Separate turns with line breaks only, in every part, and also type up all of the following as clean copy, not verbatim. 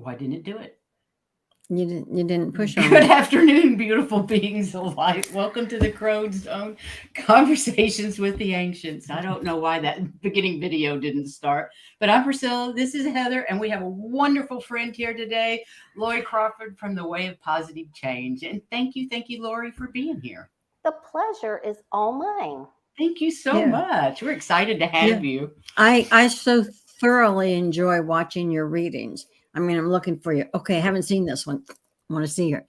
Why didn't it do it?
You didn't push on
Good
it.
afternoon, beautiful beings of light. Welcome to the Crone Zone Conversations with the Ancients. I don't know why that beginning video didn't start, but I'm Priscilla. This is Heather, and we have a wonderful friend here today, Lori Crawford from the Way of Positive Change. And thank you, Lori, for being here.
The pleasure is all mine.
Thank you so
Yeah.
much. We're excited to
Yeah.
have you.
I so thoroughly enjoy watching your readings. I mean, I'm looking for you. Okay, I haven't seen this one. I want to see it.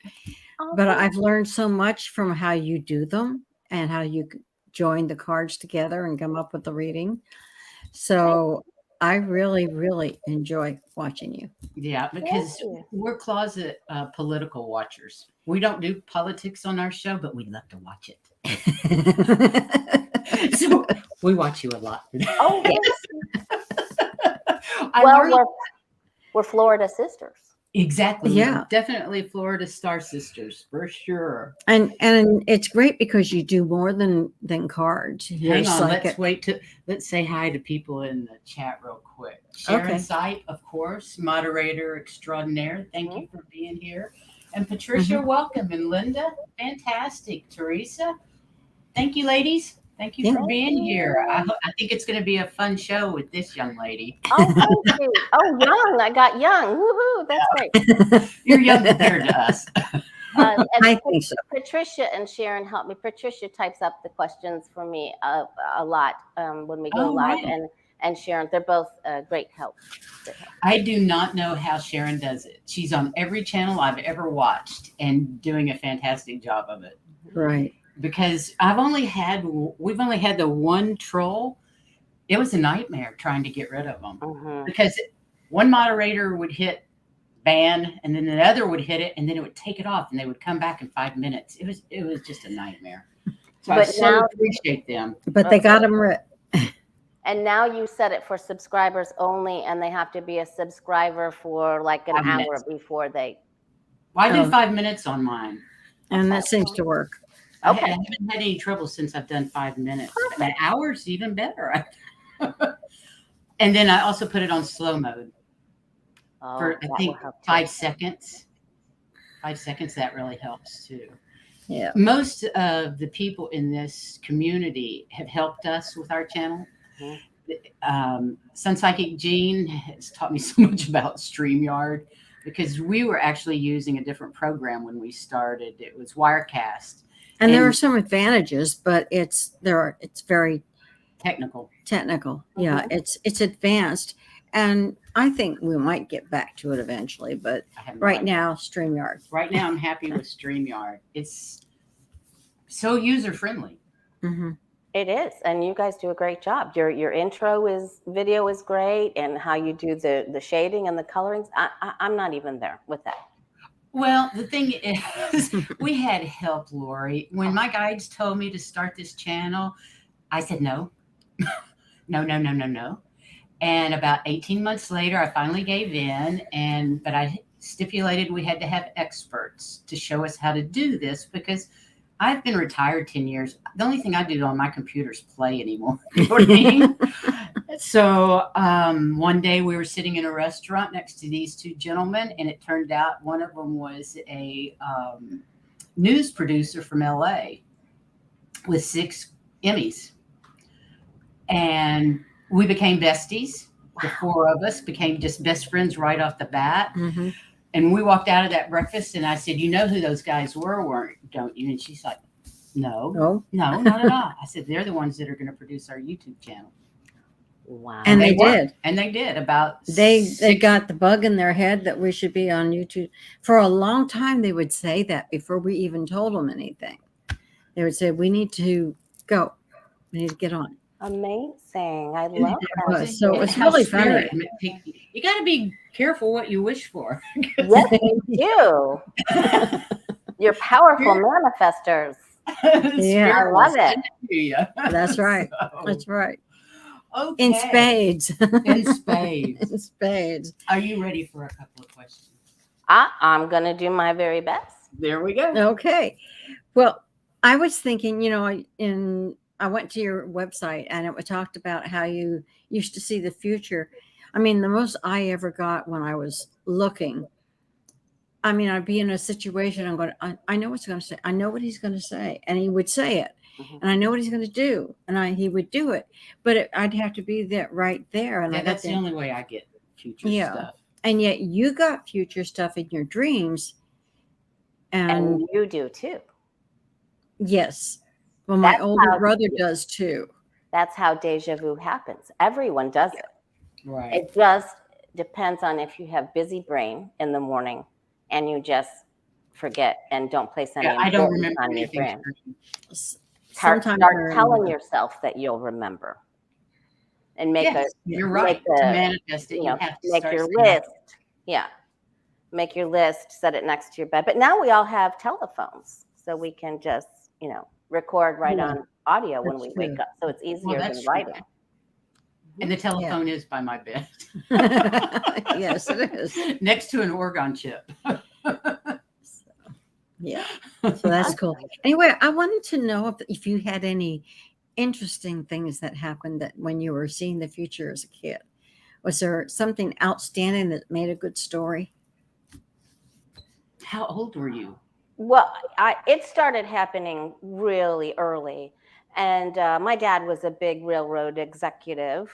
But
Okay.
I've learned so much from how you do them and how you join the cards together and come up with the reading. So I really, really enjoy watching you.
Yeah, because
you.
we're closet political watchers. We don't do politics on our show, but we love to watch it. So we watch you a lot.
Oh, yes.
I
Well,
learned-
we're Florida sisters.
exactly.
Yeah.
We're definitely Florida Star Sisters for sure.
and it's great because you do more than cards. You're
Hang on,
psychic.
let's say hi to people in the chat real quick. Sharon
Okay.
Sight, of course, moderator extraordinaire. Thank you for being here. And Patricia, welcome. And Linda, fantastic. Teresa, thank you, ladies. Thank you for
Thank
being
you.
here. I think it's going to be a fun show with this young lady.
Oh, thank you. Oh, young. I got young. Woohoo. That's great.
You're young compared to us.
And
I think so.
Patricia and Sharon help me. Patricia types up the questions for me a lot when we go
Oh,
live.
right.
And Sharon, they're both great help.
I do not know how Sharon does it. She's on every channel I've ever watched and doing a fantastic job of it.
Right.
Because we've only had the one troll. It was a nightmare trying to get rid of them
Mhm.
because one moderator would hit ban and then the other would hit it and then it would take it off and they would come back in 5 minutes. It was just a nightmare. So I
But
so
now-
appreciate them.
But they got them right.
And now you set it for subscribers only, and they have to be a subscriber for like an
5
hour
minutes.
before they.
Well, I did
Oh.
5 minutes on mine.
And that seems to work.
I
Okay.
haven't had any trouble since I've done 5 minutes. An hour's even better. And then I also put it on slow mode.
Oh,
For
that
I think
will help too.
5 seconds. 5 seconds, that really helps too.
Yeah.
Most of the people in this community have helped us with our channel. Sun Psychic Jean has taught me so much about StreamYard because we were actually using a different program when we started. It was Wirecast.
And there
And-
are some advantages, but it's very
Technical.
technical. Yeah, it's advanced. And I think we might get back to it eventually, but
I have no
right
idea.
now, StreamYard.
Right now, I'm happy with StreamYard. It's so user friendly.
Mm-hmm.
It is, and you guys do a great job. Your video is great, and how you do the shading and the colorings. I'm not even there with that.
Well, the thing is, we had help, Lori. When my guides told me to start this channel, I said no, no. And about 18 months later, I finally gave in. But I stipulated we had to have experts to show us how to do this because I've been retired 10 years. The only thing I do on my computer is play anymore. You know what I mean? So one day we were sitting in a restaurant next to these two gentlemen, and it turned out one of them was a news producer from LA with 6 Emmys. And we became besties. The 4 of us became just best friends right off the bat.
Mm-hmm.
And we walked out of that breakfast and I said, you know who those guys were, don't you? And she's like, no,
Oh,
not at all. I said, they're the ones that are going to produce our YouTube channel.
Wow.
and they
were.
did.
And they did about
They
6
got the bug in their head that we should be on YouTube. For a long time, they would say that before we even told them anything. They would say, we need to go. We need to get on.
Amazing. I love that.
So it was
How
really
spirit-
funny.
You got to be careful what you wish for.
Yes, you do. You're powerful manifestors.
Yeah,
I love it.
That's right.
So,
That's right.
okay.
In spades.
In spades.
In spades.
Are you ready for a couple of questions?
I'm going to do my very best.
There we go.
Okay. Well, I was thinking, I went to your website and it talked about how you used to see the future. I mean, the most I ever got when I was looking, I mean, I'd be in a situation, I'm going, I know what he's going to say. I know what he's going to say. And he would say it.
Mhm.
And I know what he's going to do. And he would do it. But I'd have to be there right there. And
Yeah,
I got
that's the only way I get future
Yeah.
stuff.
And yet you got future stuff in your dreams. And
And you do too.
yes. Well, my
That's
older
how-
brother does too.
That's how deja vu happens. Everyone does it.
Right.
It just depends on if you have busy brain in the morning and you just forget and don't place any
Yeah, I don't
importance
remember
on your
anything.
dream.
Sometimes
Start telling yourself that you'll remember, and make
Yes, you're right.
make
To
a,
manifest it,
you
you
know,
have to
make
start
your
saying,
list. Yeah, make your list, set it next to your bed. But now we all have telephones, so we can just record right
Yeah,
on audio when
that's
we wake
true.
up. So it's easier
that's
than
true.
writing.
And the telephone is by my bed.
Yes, it is.
Next to an organ chip.
Yeah. So that's cool. Anyway, I wanted to know if you had any interesting things that happened that when you were seeing the future as a kid. Was there something outstanding that made a good story?
How old were you?
Well, it started happening really early. And my dad was a big railroad executive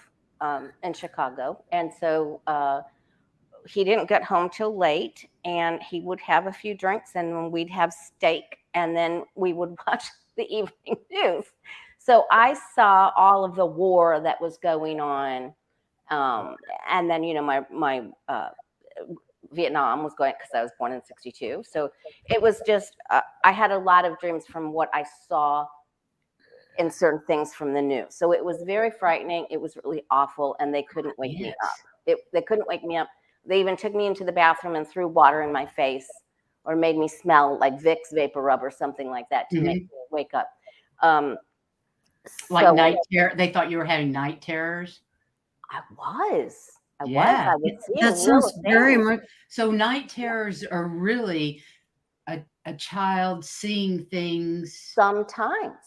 in Chicago. And so he didn't get home till late, and he would have a few drinks, and we'd have steak, and then we would watch the evening news. So I saw all of the war that was going on. And then, my Vietnam was going, because I was born in 62. So it was just, I had a lot of dreams from what I saw in certain things from the news. So it was very frightening. It was really awful. And they couldn't wake me up. They couldn't wake me up. They even took me into the bathroom and threw water in my face, or made me smell like Vicks vapor rub or something like that to make me wake up.
Like night terror. They thought you were having night terrors.
I was.
Yeah.
I would see
That sounds very
things.
much.
So night terrors are really a child seeing things.
Sometimes.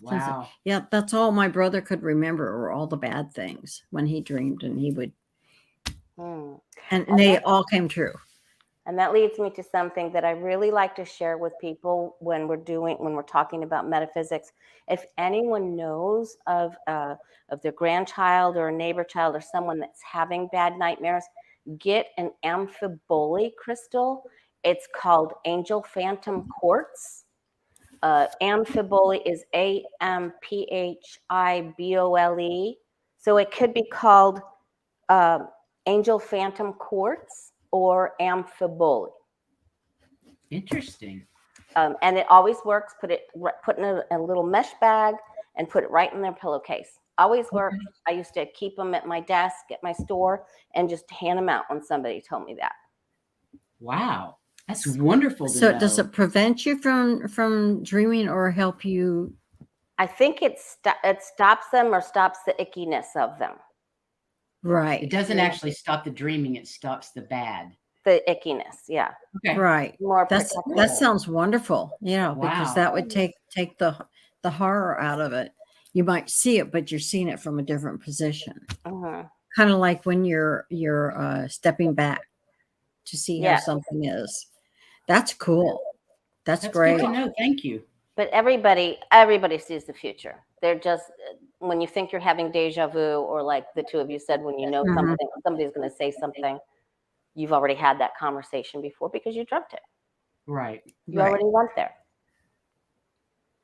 Wow.
Yeah, that's all my brother could remember were all the bad things when he dreamed, and he would, and they all came true.
And that leads me to something that I really like to share with people when we're talking about metaphysics. If anyone knows of their grandchild or a neighbor child or someone that's having bad nightmares, get an amphibole crystal. It's called Angel Phantom Quartz. Amphibole is AMPHIBOLE. So it could be called Angel Phantom Quartz or amphibole.
Interesting.
And it always works. Put in a little mesh bag and put it right in their pillowcase. Always works. I used to keep them at my desk at my store and just hand them out when somebody told me that.
Wow. That's wonderful to
So
know.
does it prevent you from dreaming or help you?
I think it stops them or stops the ickiness of them.
Right.
It doesn't actually stop the dreaming. It stops the bad.
The ickiness, yeah.
Okay.
Right.
More
That sounds wonderful. Yeah, because
Wow.
that would take the horror out of it. You might see it, but you're seeing it from a different position. Kind of like when you're stepping back to see how something is. That's cool. That's great.
Good to know. Thank you.
But everybody sees the future. They're just, when you think you're having deja vu, or like the two of you said, when you know something, somebody's going to say something, you've already had that conversation before because you dreamt it.
Right.
You already went there.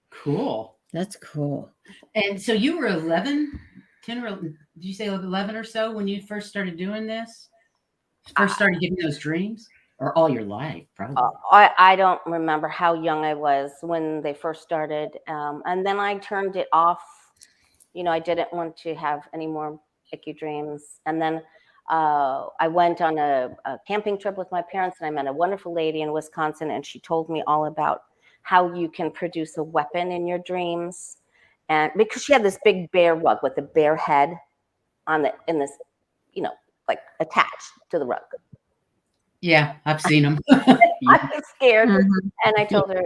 Cool.
That's cool.
And so you were 11, 10 or did you say 11 or so when you first started doing this? First started getting those dreams? Or all your life, probably.
I don't remember how young I was when they first started. And then I turned it off. I didn't want to have any more icky dreams. And then I went on a camping trip with my parents, and I met a wonderful lady in Wisconsin, and she told me all about how you can produce a weapon in your dreams. And because she had this big bear rug with a bear head in this, like attached to the rug.
Yeah, I've seen them.
I was scared. And I told her,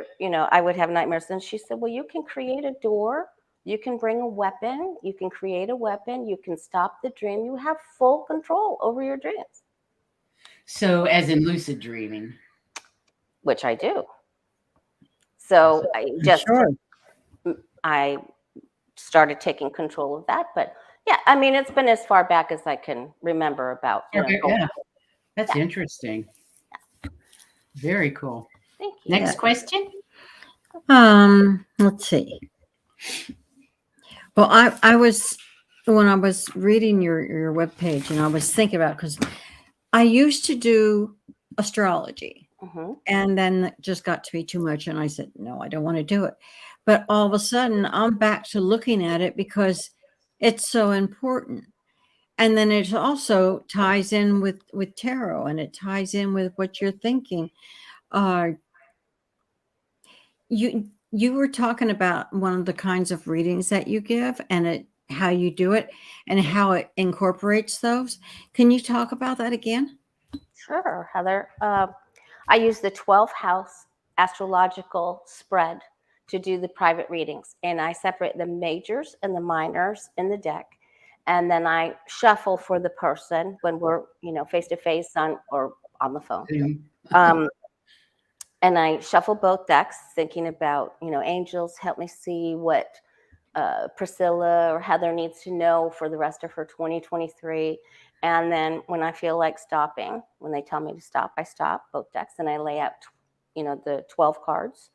I would have nightmares. And she said, well, you can create a door You can bring a weapon. You can create a weapon. You can stop the dream. You have full control over your dreams.
So, as in lucid dreaming,
which I do. So I started taking control of that. But yeah, I mean, it's been as far back as I can remember about.
Yeah, that's interesting. Very cool.
Thank you.
Next question.
Let's see. Well, I was, when I was reading your webpage, and I was thinking about, because I used to do astrology, and then it just got to be too much, and I said, no, I don't want to do it. But all of a sudden, I'm back to looking at it because it's so important. And then it also ties in with tarot, and it ties in with what you're thinking. You were talking about one of the kinds of readings that you give, and how you do it and how it incorporates those. Can you talk about that again?
Sure, Heather. I use the 12 house astrological spread to do the private readings, and I separate the majors and the minors in the deck, and then I shuffle for the person when we're face to face or on the phone. And I shuffle both decks, thinking about angels, help me see what Priscilla or Heather needs to know for the rest of her 2023. And then when I feel like stopping, when they tell me to stop, I stop both decks, and I lay out the 12 cards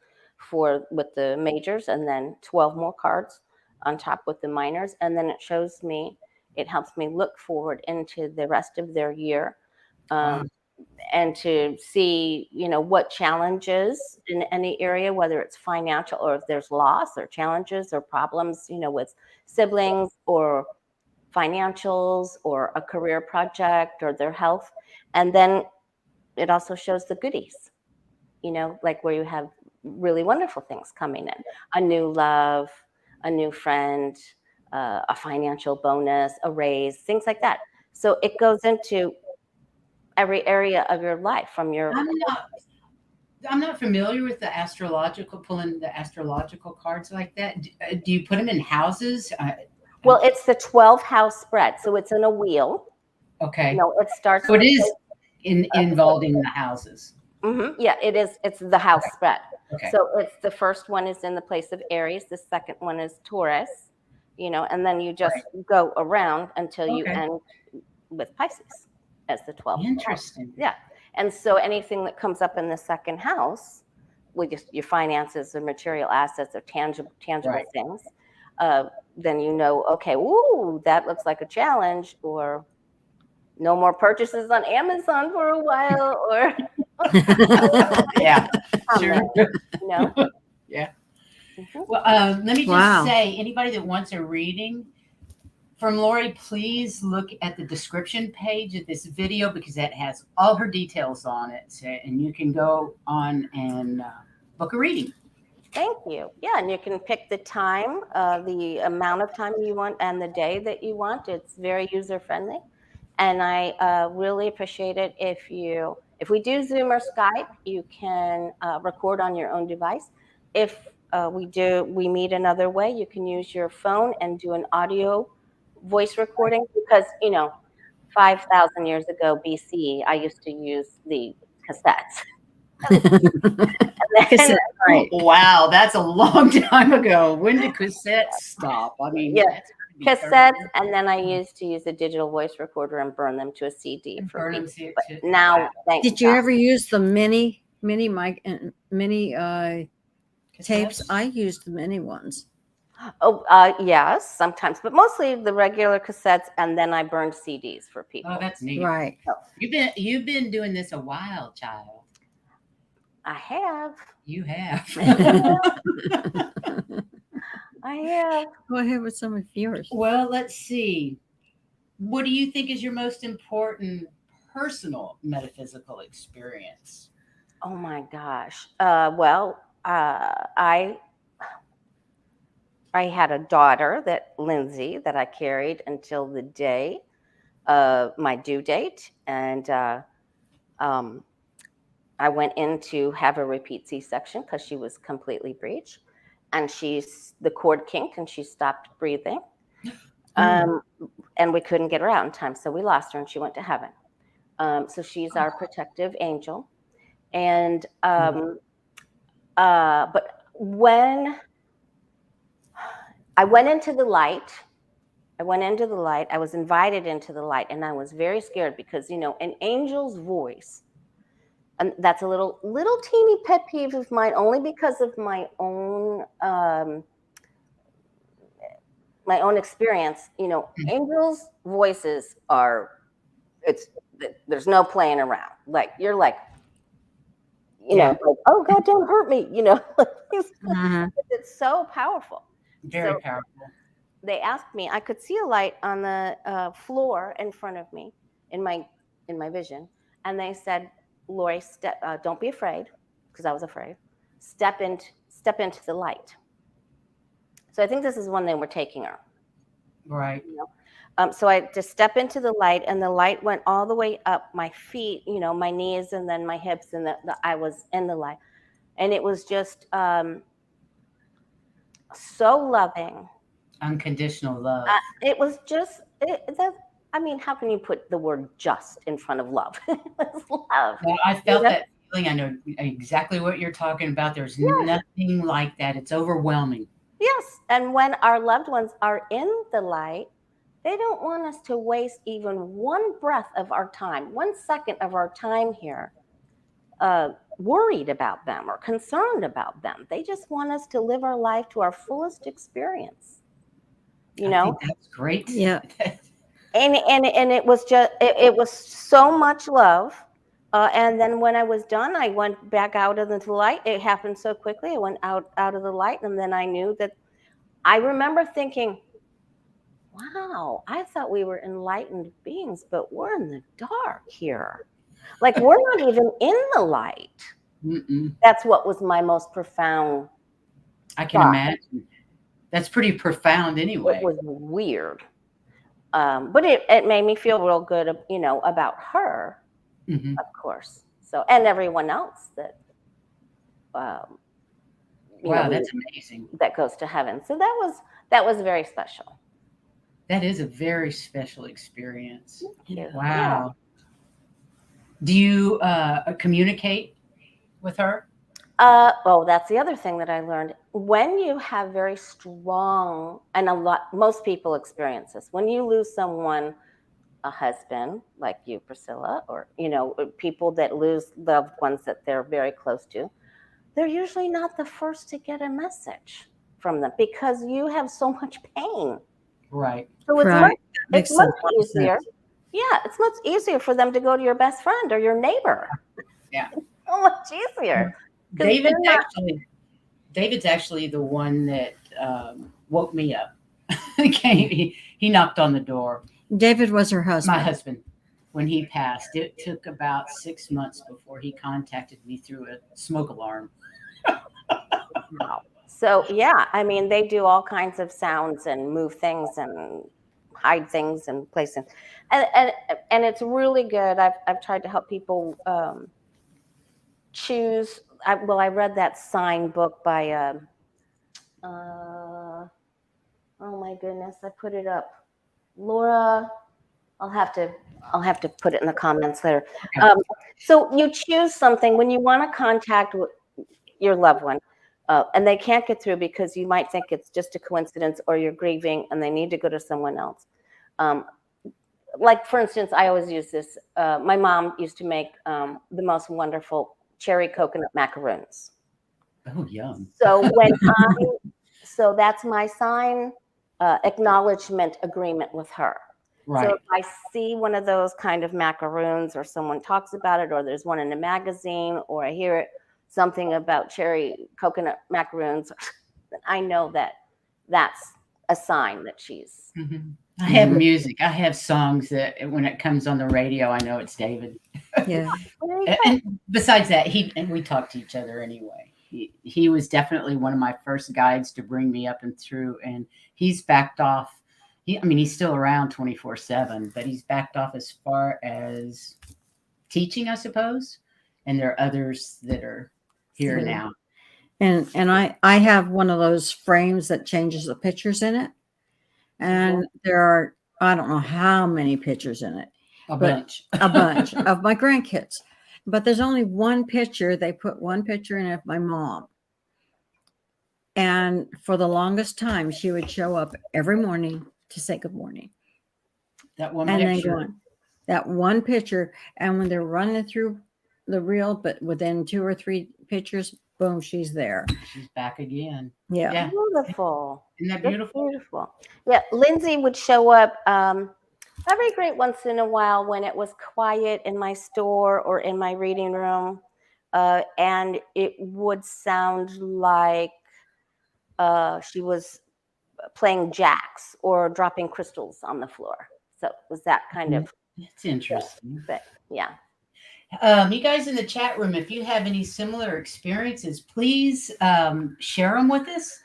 with the majors, and then 12 more cards on top with the minors. And then it helps me look forward into the rest of their year. And to see, what challenges in any area, whether it's financial or if there's loss or challenges or problems, with siblings or financials or a career project or their health. And then it also shows the goodies, like where you have really wonderful things coming in, a new love, a new friend, a financial bonus, a raise, things like that. So it goes into every area of your life from your.
I'm not familiar with pulling the astrological cards like that. Do you put them in houses?
Well, it's the 12 house spread, so it's in a wheel.
Okay.
It starts.
So it is involving the houses.
Yeah, it is. It's the house spread.
Okay.
So it's the first one is in the place of Aries. The second one is Taurus. And then you just go around until you end with Pisces as the 12th.
Interesting.
Yeah. And so anything that comes up in the second house with your finances or material assets or tangible things, then okay, ooh, that looks like a challenge, or no more purchases on Amazon for a while, or
yeah, sure.
Yeah.
Well, let me just say, anybody that wants a reading from Lori, please look at the description page of this video, because that has all her details on it. And you can go on and book a reading.
Thank you. Yeah, and you can pick the time, the amount of time you want, and the day that you want. It's very user-friendly. And I really appreciate it if we do Zoom or Skype, you can record on your own device. If we meet another way, you can use your phone and do an audio voice recording, because 5,000 years ago BC, I used to use the cassettes.
Right. Wow, that's a long time ago. When did cassettes stop? I mean,
cassettes, and then I used to use a digital voice recorder and burn them to a CD for people. But now,
did you ever use the mini mic and mini tapes? I used the mini ones.
Oh, yes, sometimes, but mostly the regular cassettes, and then I burned CDs for people.
Oh, that's neat.
Right.
So,
you've been doing this a while, child.
I have.
You have.
I have.
Go ahead with some of yours.
Well, let's see. What do you think is your most important personal metaphysical experience?
Oh my gosh. Well, I had a daughter, Lindsay, that I carried until the day of my due date, and I went in to have a repeat C-section because she was completely breech. and the cord kinked and she stopped breathing. And we couldn't get her out in time. So we lost her and she went to heaven. So she's our protective angel. And, but when I went into the light, I was invited into the light, and I was very scared because, you know, an angel's voice, and that's a little teeny pet peeve of mine, only because of my own experience. You know, angels' voices there's no playing around. Like, you're like, you know, like, oh God, don't hurt me. You know, it's so powerful.
Very powerful.
They asked me, I could see a light on the floor in front of me in my vision. And they said, Lori, don't be afraid, because I was afraid. Step into the light. So I think this is when they were taking her.
Right.
You know? So I just step into the light, and the light went all the way up my feet, you know, my knees, and then my hips, and I was in the light. And it was just so loving.
Unconditional love.
It was just, I mean, how can you put the word just in front of love? It was love.
Well, I felt that feeling. I know exactly what you're talking about. There's nothing like that. It's overwhelming.
Yes. And when our loved ones are in the light, they don't want us to waste even one breath of our time, 1 second of our time here, worried about them or concerned about them. They just want us to live our life to our fullest experience. You know,
I think that's great.
Yeah.
and it was just, it was so much love. And then when I was done, I went back out of the light. It happened so quickly. I went out of the light, and then I knew that. I remember thinking, wow, I thought we were enlightened beings, but we're in the dark here. Like, we're not even in the light. That's what was my most profound
I can imagine. That's pretty profound anyway.
It was weird. But it made me feel real good, you know, about her, of course. So, and everyone else that,
wow, that's amazing.
That goes to heaven. So that was very special.
That is a very special experience.
Wow.
Yeah. Do you communicate with her?
Oh, that's the other thing that I learned. When you have very strong, and most people experience this, when you lose someone, a husband like you, Priscilla, or, you know, people that lose loved ones that they're very close to, they're usually not the first to get a message from them because you have so much pain.
Right.
So it's much easier. Yeah, it's much easier for them to go to your best friend or your neighbor.
Yeah.
So much easier.
David's actually the one that woke me up. He knocked on the door.
David was her husband.
My husband. When he passed, it took about 6 months before he contacted me through a smoke alarm.
Wow. So, yeah, I mean, they do all kinds of sounds and move things and hide things and place things. And it's really good. I've tried to help people choose. I read that sign book by, oh my goodness, I put it up. Laura, I'll have to put it in the comments later. Okay. So you choose something when you want to contact your loved one, and they can't get through because you might think it's just a coincidence or you're grieving and they need to go to someone else. Like, for instance, I always use this. My mom used to make the most wonderful cherry coconut macaroons.
Oh, yum.
So so that's my sign acknowledgement agreement with her. Right. So if I see one of those kind of macaroons or someone talks about it, or there's one in a magazine, or I hear something about cherry coconut macaroons, I know that that's a sign that she's.
Mm-hmm. I have music. I have songs that when it comes on the radio, I know it's David.
Yeah.
And besides that, we talk to each other anyway. He was definitely one of my first guides to bring me up and through, and he's backed off. He's still around 24/7, but he's backed off as far as teaching, I suppose. And there are others that are here now.
And I have one of those frames that changes the pictures in it. And there are, I don't know how many pictures in it.
A bunch
of my grandkids. But there's only one picture. They put one picture in of my mom. And for the longest time, she would show up every morning to say good morning.
That one
and
picture.
then go on. That one picture. And when they're running through the reel, but within 2 or 3 pictures, boom, she's there.
She's back again.
Yeah.
Beautiful.
Isn't that beautiful?
That's beautiful. Yeah. Lindsay would show up every great once in a while when it was quiet in my store or in my reading room. And it would sound like she was playing jacks or dropping crystals on the floor. So it was that kind of.
It's interesting.
But yeah.
You guys in the chat room, if you have any similar experiences, please share them with us.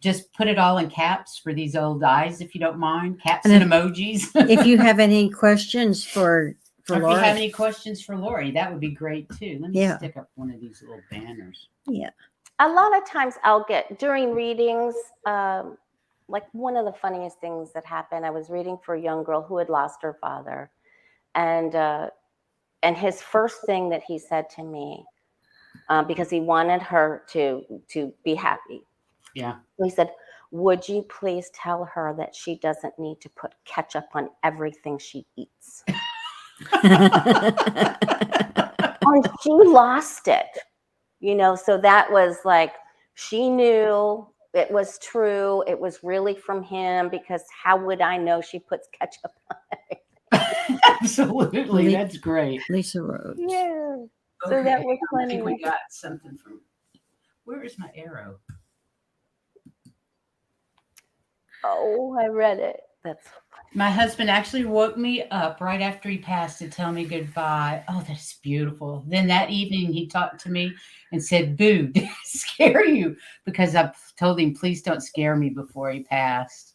Just put it all in caps for these old eyes, if you don't mind. Caps and emojis.
If you have any questions for
if
Lori.
you have any questions for Lori, that would be great too. Let me stick up one of these little banners.
Yeah.
A lot of times I'll get during readings, like one of the funniest things that happened, I was reading for a young girl who had lost her father. And his first thing that he said to me, because he wanted her to be happy.
Yeah.
He said, would you please tell her that she doesn't need to put ketchup on everything she eats? And she lost it, so that was like, she knew it was true. It was really from him, because how would I know she puts ketchup on it?
Absolutely. That's great.
Lisa Rhodes.
Yeah. So that was funny.
I think we got something from, where is my arrow?
Oh, I read it. That's funny.
My husband actually woke me up right after he passed to tell me goodbye. Oh, that's beautiful. Then that evening he talked to me and said, "Boo, did I scare you?" Because I told him, please don't scare me before he passed.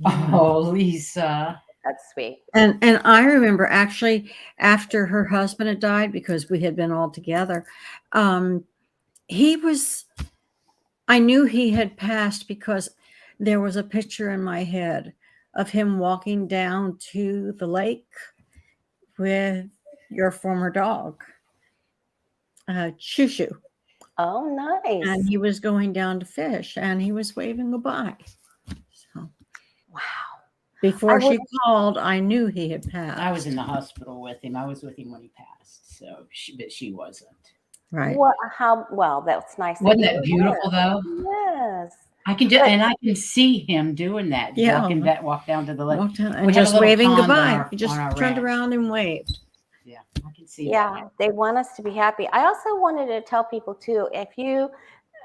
Oh, Lisa.
That's sweet.
And I remember actually after her husband had died, because we had been all together, I knew he had passed because there was a picture in my head of him walking down to the lake with your former dog, Shushu.
Oh, nice.
And he was going down to fish and he was waving goodbye. So,
wow.
Before she called, I knew he had passed.
I was in the hospital with him. I was with him when he passed. So, but she wasn't.
Right.
Well, that's nice.
Wasn't that beautiful though?
Yes.
I can see him doing that.
Yeah.
Walk down to the lake.
And just waving goodbye. He just turned around and waved.
Yeah, I can see that.
Yeah, they want us to be happy. I also wanted to tell people too, if you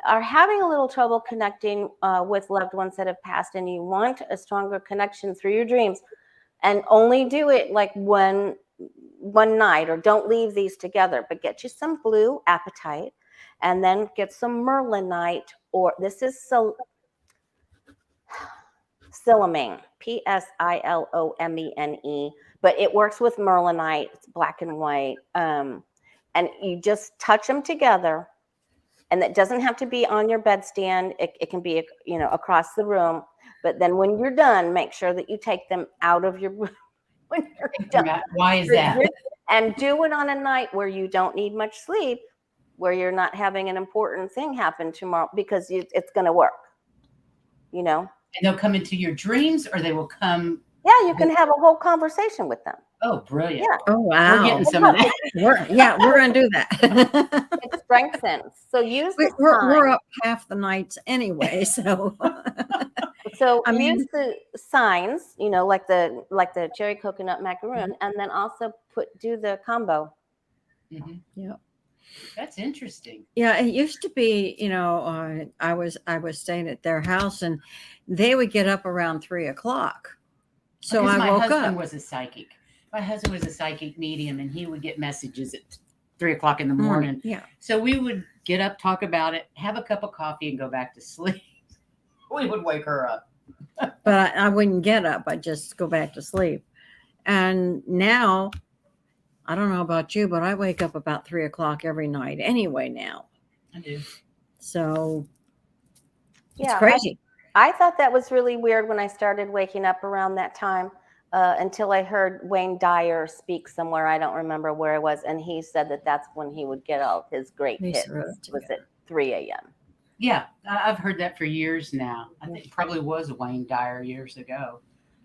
are having a little trouble connecting with loved ones that have passed and you want a stronger connection through your dreams, and only do it like one night, or don't leave these together, but get you some blue apatite and then get some merlinite, or this is Silomane, Pilomene, but it works with merlinite. It's black and white. And you just touch them together, and that doesn't have to be on your bedstand. It can be, across the room. But then when you're done, make sure that you take them out of your room when you're done.
Why is that?
And do it on a night where you don't need much sleep, where you're not having an important thing happen tomorrow, because it's going to work, And
they'll come into your dreams, or they will come.
Yeah, you can have a whole conversation with them.
Oh, brilliant.
Yeah. Oh, wow.
We're getting some of that.
We're going to do that.
It strengthens. So use the
we're up half the nights anyway, so.
So use the signs, like the cherry coconut macaroon, and then also do the combo.
Mm-hmm.
Yeah.
That's interesting.
Yeah, it used to be, I was staying at their house and they would get up around 3:00. So
because
I woke up.
My husband was a psychic. My husband was a psychic medium, and he would get messages at 3:00 in the morning.
Yeah.
So we would get up, talk about it, have a cup of coffee, and go back to sleep. We would wake her up.
But I wouldn't get up. I'd just go back to sleep. And now, I don't know about you, but I wake up about 3:00 every night anyway now.
I do.
So it's
Yeah,
crazy.
I thought that was really weird when I started waking up around that time until I heard Wayne Dyer speak somewhere. I don't remember where it was. And he said that that's when he would get all his great
They
hits.
sort of
Was
together.
at 3 a.m.
Yeah, I've heard that for years now. I think it probably was Wayne Dyer years ago,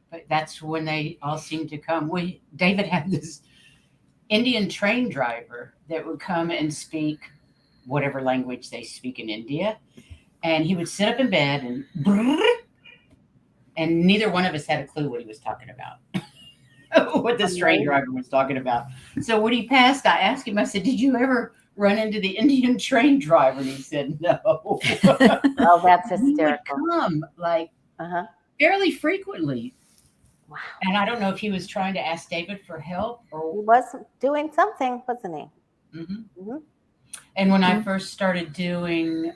but that's when they all seemed to come. David had this Indian train driver that would come and speak whatever language they speak in India, and he would sit up in bed and neither one of us had a clue what he was talking about, what this train driver was talking about. So when he passed, I asked him, I said, "Did you ever run into the Indian train driver?" And he said, "No."
Oh, that's
He would
hysterical.
come like fairly frequently.
Wow.
And I don't know if he was trying to ask David for help
He
or.
was doing something, wasn't he?
And when I first started doing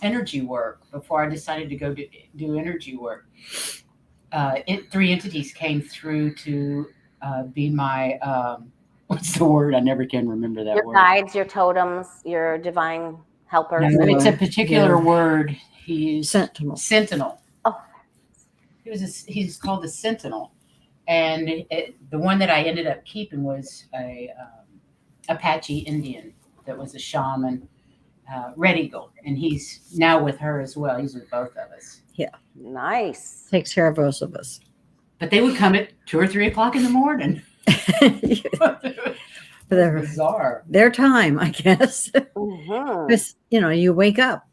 energy work, before I decided to go do energy work, 3 entities came through to be my what's the word? I never can remember that
Your
word.
guides, your totems, your divine helpers.
No, it's a particular word. He's
Sentinel.
Oh,
he's called the Sentinel, and the one that I ended up keeping was a Apache Indian that was a shaman, Red Eagle, and he's now with her as well. He's with both of us.
Yeah,
nice.
Takes care of both of us.
But they would come at 2 or 3 o'clock in the morning.
They're
bizarre.
Their time, I guess. Because you wake up.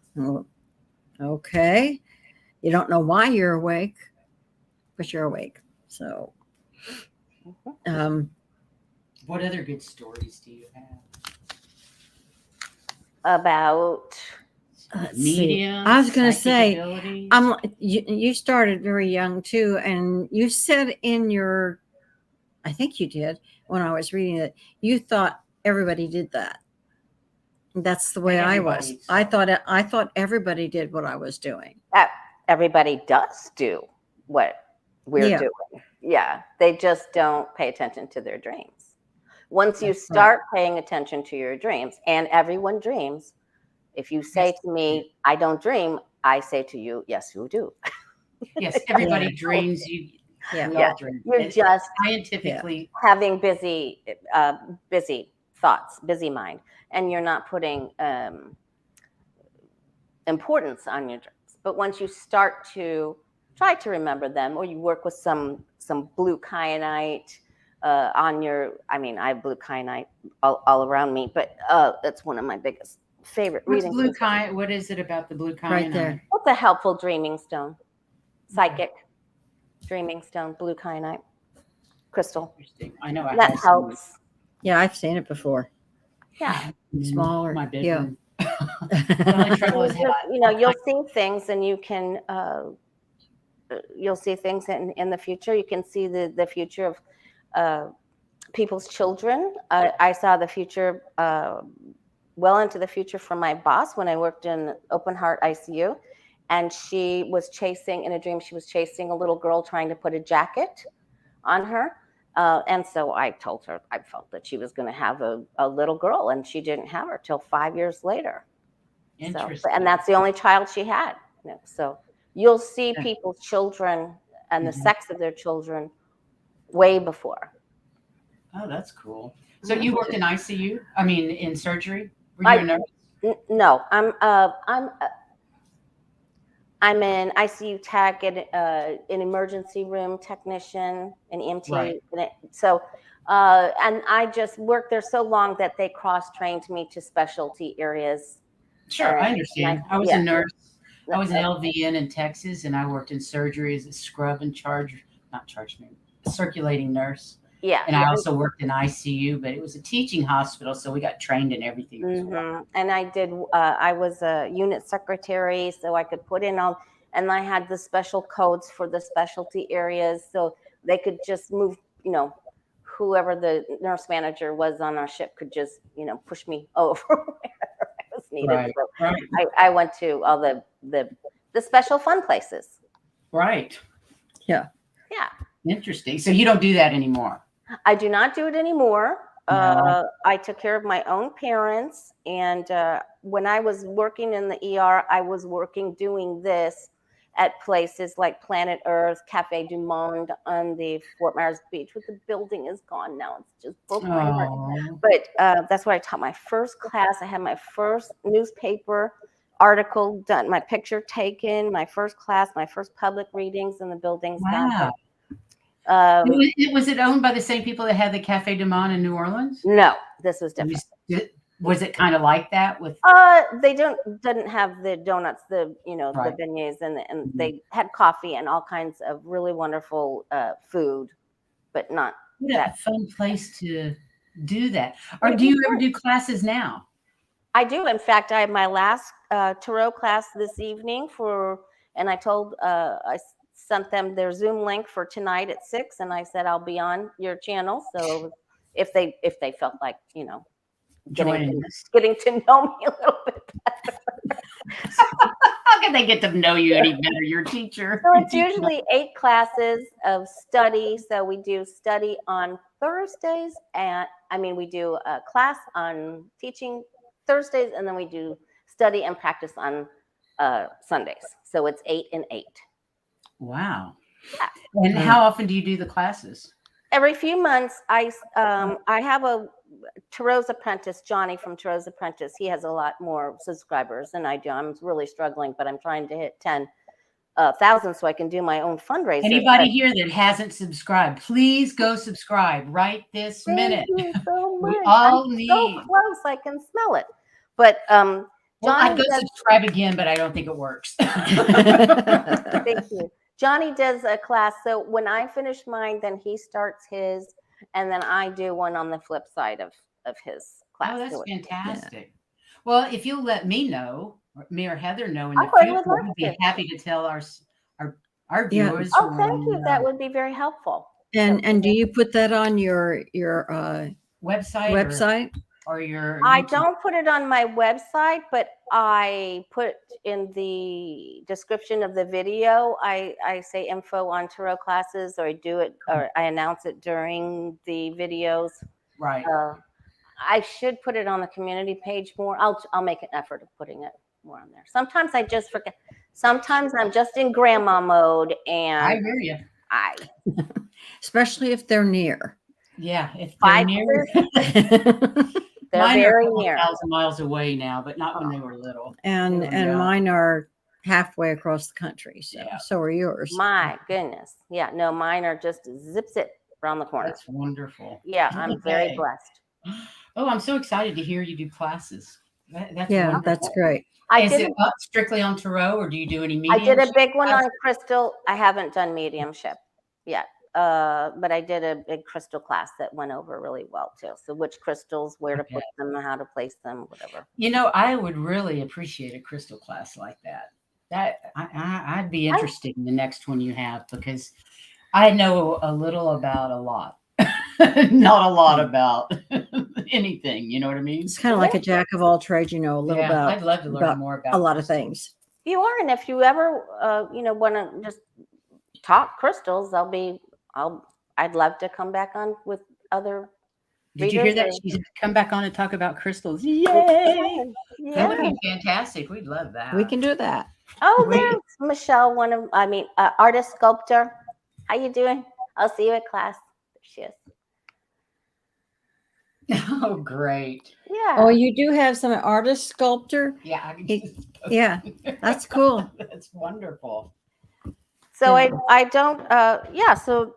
Okay. You don't know why you're awake, but you're awake. So,
what other good stories do you have
about
medium?
I was going to say,
abilities?
you started very young too, and you said in your, I think you did when I was reading it, you thought everybody did that. That's the way I was. I thought everybody did what I was doing.
Everybody does do what we're doing. Yeah, they just don't pay attention to their dreams. Once you start paying attention to your dreams, and everyone dreams, if you say to me, "I don't dream," I say to you, "Yes, you do."
Yes, everybody dreams. We all dream.
You're just
scientifically
having busy thoughts, busy mind, and you're not putting importance on your dreams. But once you start to try to remember them, or you work with some blue kyanite on your, I have blue kyanite all around me, but that's one of my biggest favorite readings.
Blue kyanite? What is it about the blue kyanite?
Right there.
What's a helpful dreaming stone? Psychic dreaming stone, blue kyanite crystal.
Interesting. I know
that helps.
Yeah, I've seen it before.
Yeah,
smaller.
My bedroom.
The only trouble is you'll see things, and you can you'll see things in the future. You can see the future of people's children. I saw the future well into the future for my boss when I worked in open heart ICU, and she was chasing, in a dream, she was chasing a little girl trying to put a jacket on her. And so I told her I felt that she was going to have a little girl, and she didn't have her till 5 years later.
Interesting.
And that's the only child she had. So you'll see people's children and the sex of their children way before.
Oh, that's cool. So you worked in ICU? I mean, in surgery? Were you a nurse?
No, I'm an ICU tech, an emergency room technician, an EMT. Right. So, and I just worked there so long that they cross-trained me to specialty areas.
Sure, I understand. I was a nurse. I was an LVN in Texas, and I worked in surgery as a scrub and circulating nurse.
Yeah.
And I also worked in ICU, but it was a teaching hospital, so we got trained in everything as well.
And I was a unit secretary, so I could put in and I had the special codes for the specialty areas, so they could just move, whoever the nurse manager was on our ship could just, push me over wherever I was needed.
Right.
So
Right.
I went to all the special fun places.
Right.
Yeah.
Yeah.
Interesting. So you don't do that anymore?
I do not do it anymore.
No.
I took care of my own parents, and when I was working in the ER, I was working doing this at places like Planet Earth, Cafe du Monde on the Fort Myers Beach, but the building is gone now. It's just broke my heart. But that's where I taught my first class. I had my first newspaper article done, my picture taken, my first class, my first public readings in the building's
Wow.
gone.
Was it owned by the same people that had the Cafe du Monde in New Orleans?
No, this was different.
Was it kind of like that with?
They didn't have the donuts, the the beignets, and they had coffee and all kinds of really wonderful food, but not
that fun place to do that. Or do you ever do classes now?
I do. In fact, I have my last tarot class this evening and I told I sent them their Zoom link for tonight at 6, and I said I'll be on your channel. So if they felt like getting to know me a little bit better.
How can they get to know you any better? Your teacher.
So it's usually 8 classes of study. So we do study on Thursdays, we do a class on teaching Thursdays, and then we do study and practice on Sundays. So it's 8 and 8.
Wow. Yeah. And how often do you do the classes?
Every few months. I have a Tarot's Apprentice, Johnny from Tarot's Apprentice. He has a lot more subscribers than I do. I'm really struggling, but I'm trying to hit 10,000 so I can do my own fundraiser.
Anybody here that hasn't subscribed, please go subscribe right this minute.
Thank you so much.
We all need.
So close, I can smell it. But
well, I'd go subscribe again, but I don't think it works.
Thank you. Johnny does a class. So when I finish mine, then he starts his, and then I do one on the flip side of his class.
Oh, that's fantastic. Yeah. Well, if you'll let me know, me or Heather know in the future, we'd be happy to tell our viewers.
Oh, thank you. That would be very helpful.
And do you put that on your
website? Or your
I don't put it on my website, but I put in the description of the video, I say info on tarot classes, or I do it, or I announce it during the videos.
Right.
I should put it on the community page more. I'll make an effort of putting it more on there. Sometimes I just forget. Sometimes I'm just in grandma mode, and
I hear you.
Especially if they're near.
Yeah, if they're near.
They're
mine
very
are
near.
1,000 miles away now, but not when they were little.
And mine are halfway across the country. So are yours.
My goodness. Yeah, no, mine are just zips it around the corner.
That's wonderful.
Yeah, I'm very blessed.
Oh, I'm so excited to hear you do classes. That's
wonderful. That's great.
Is it strictly on tarot, or do you do any mediumship?
I did a big one on crystal. I haven't done mediumship yet. But I did a big crystal class that went over really well too. So which crystals, where to put them, how to place them, whatever.
I would really appreciate a crystal class like that. I'd be interested in the next one you have, because I know a little about a lot, not a lot about anything. You know what I mean?
It's kind of like a jack of all trades. A little about.
I'd love to learn more about
a lot of things.
You are, and if you ever, want to just talk crystals, I'd love to come back on with other.
Did you hear that? She's come back on and talk about crystals. Yay! Yeah. That would be fantastic. We'd love that.
We can do that.
Oh, there's Michelle, artist sculptor. How you doing? I'll see you at class. There she is.
Oh, great.
Yeah.
Oh, you do have some artist sculptor?
Yeah.
Yeah, that's cool.
That's wonderful.
So I don't, so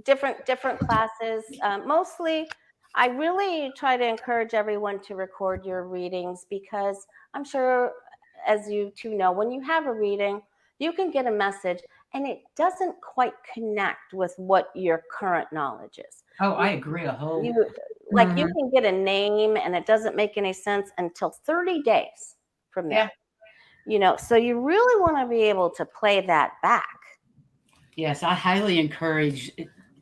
different classes. Mostly, I really try to encourage everyone to record your readings, because I'm sure, as you two know, when you have a reading, you can get a message and it doesn't quite connect with what your current knowledge is.
Oh, I agree.
You can get a name and it doesn't make any sense until 30 days from there. Yeah. So you really want to be able to play that back.
Yes, I highly encourage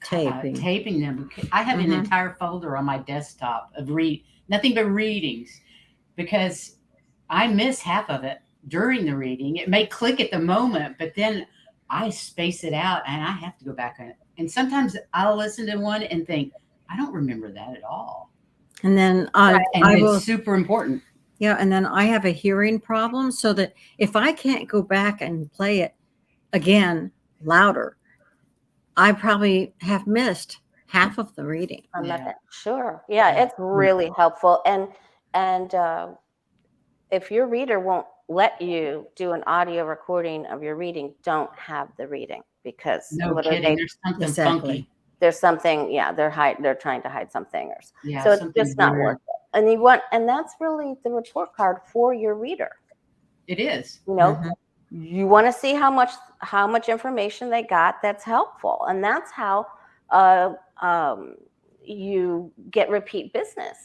taping them. I have an entire folder on my desktop of nothing but readings, because I miss half of it during the reading. It may click at the moment, but then I space it out and I have to go back on it. And sometimes I'll listen to one and think, I don't remember that at all.
And then
it's super important.
Yeah, and then I have a hearing problem, so that if I can't go back and play it again louder, I probably have missed half of the reading.
Sure. Yeah, it's really helpful. And if your reader won't let you do an audio recording of your reading, don't have the reading, because
no kidding. There's something funky.
There's something, they're trying to hide something.
Yeah,
so it's just not worth it. And that's really the report card for your reader.
It is.
You know, you want to see how much information they got that's helpful, and that's how you get repeat business.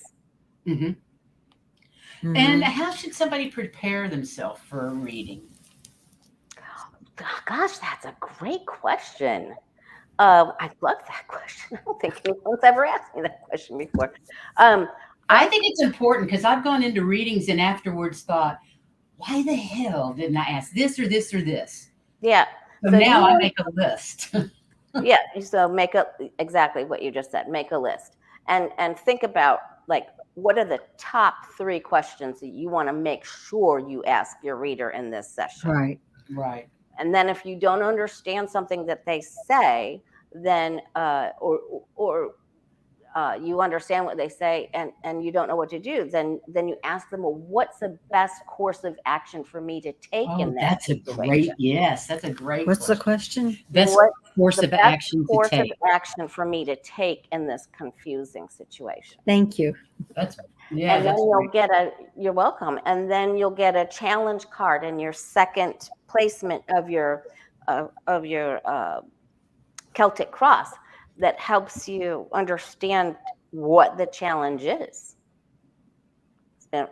Mm-hmm. Mm-hmm. And how should somebody prepare themselves for a reading?
Gosh, that's a great question. I love that question. I don't think anyone's ever asked me that question before.
I think it's important, because I've gone into readings and afterwards thought, why the hell didn't I ask this or this or this?
Yeah.
So now I make a list.
Yeah. So exactly what you just said. Make a list and think about, like, what are the top 3 questions that you want to make sure you ask your reader in this session?
Right.
Right.
And then if you don't understand something that they say, then you understand what they say and you don't know what to do, then you ask them, well, what's the best course of action for me to take in that
that's
situation?
That's a great
What's the question?
Best course of action to take.
Of action for me to take in this confusing situation.
Thank you.
And then you're welcome. And then you'll get a challenge card in your second placement of your Celtic cross that helps you understand what the challenge is. And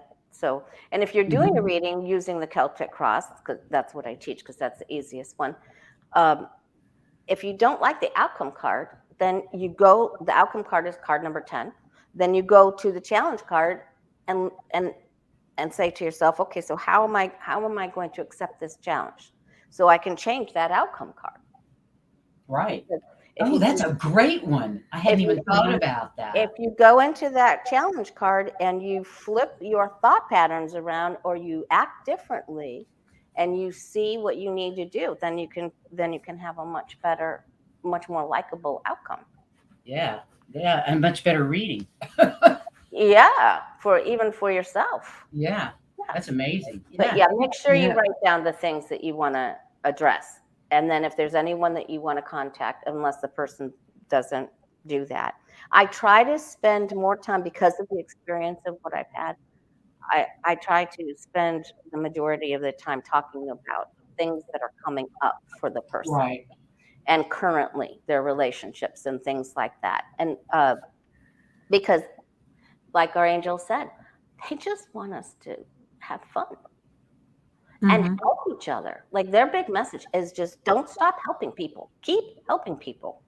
if you're doing a reading using the Celtic cross, because that's what I teach, because that's the easiest one. If you don't like the outcome card, then the outcome card is card number 10. Then you go to the challenge card and say to yourself, okay, so how am I going to accept this challenge? So I can change that outcome card.
Right. That's a great one. I hadn't even thought about that.
If you go into that challenge card and you flip your thought patterns around, or you act differently, and you see what you need to do, then you can have a much better, much more likable outcome.
Yeah, and much better reading.
Yeah, for yourself.
Yeah, that's amazing.
But make sure you write down the things that you want to address. And then if there's anyone that you want to contact, unless the person doesn't do that. I try to spend more time, because of the experience of what I've had. I try to spend the majority of the time talking about things that are coming up for the person.
Right.
And currently their relationships and things like that. And because, like our angel said, they just want us to have fun. And help each other. Like, their big message is just don't stop helping people. Keep helping people.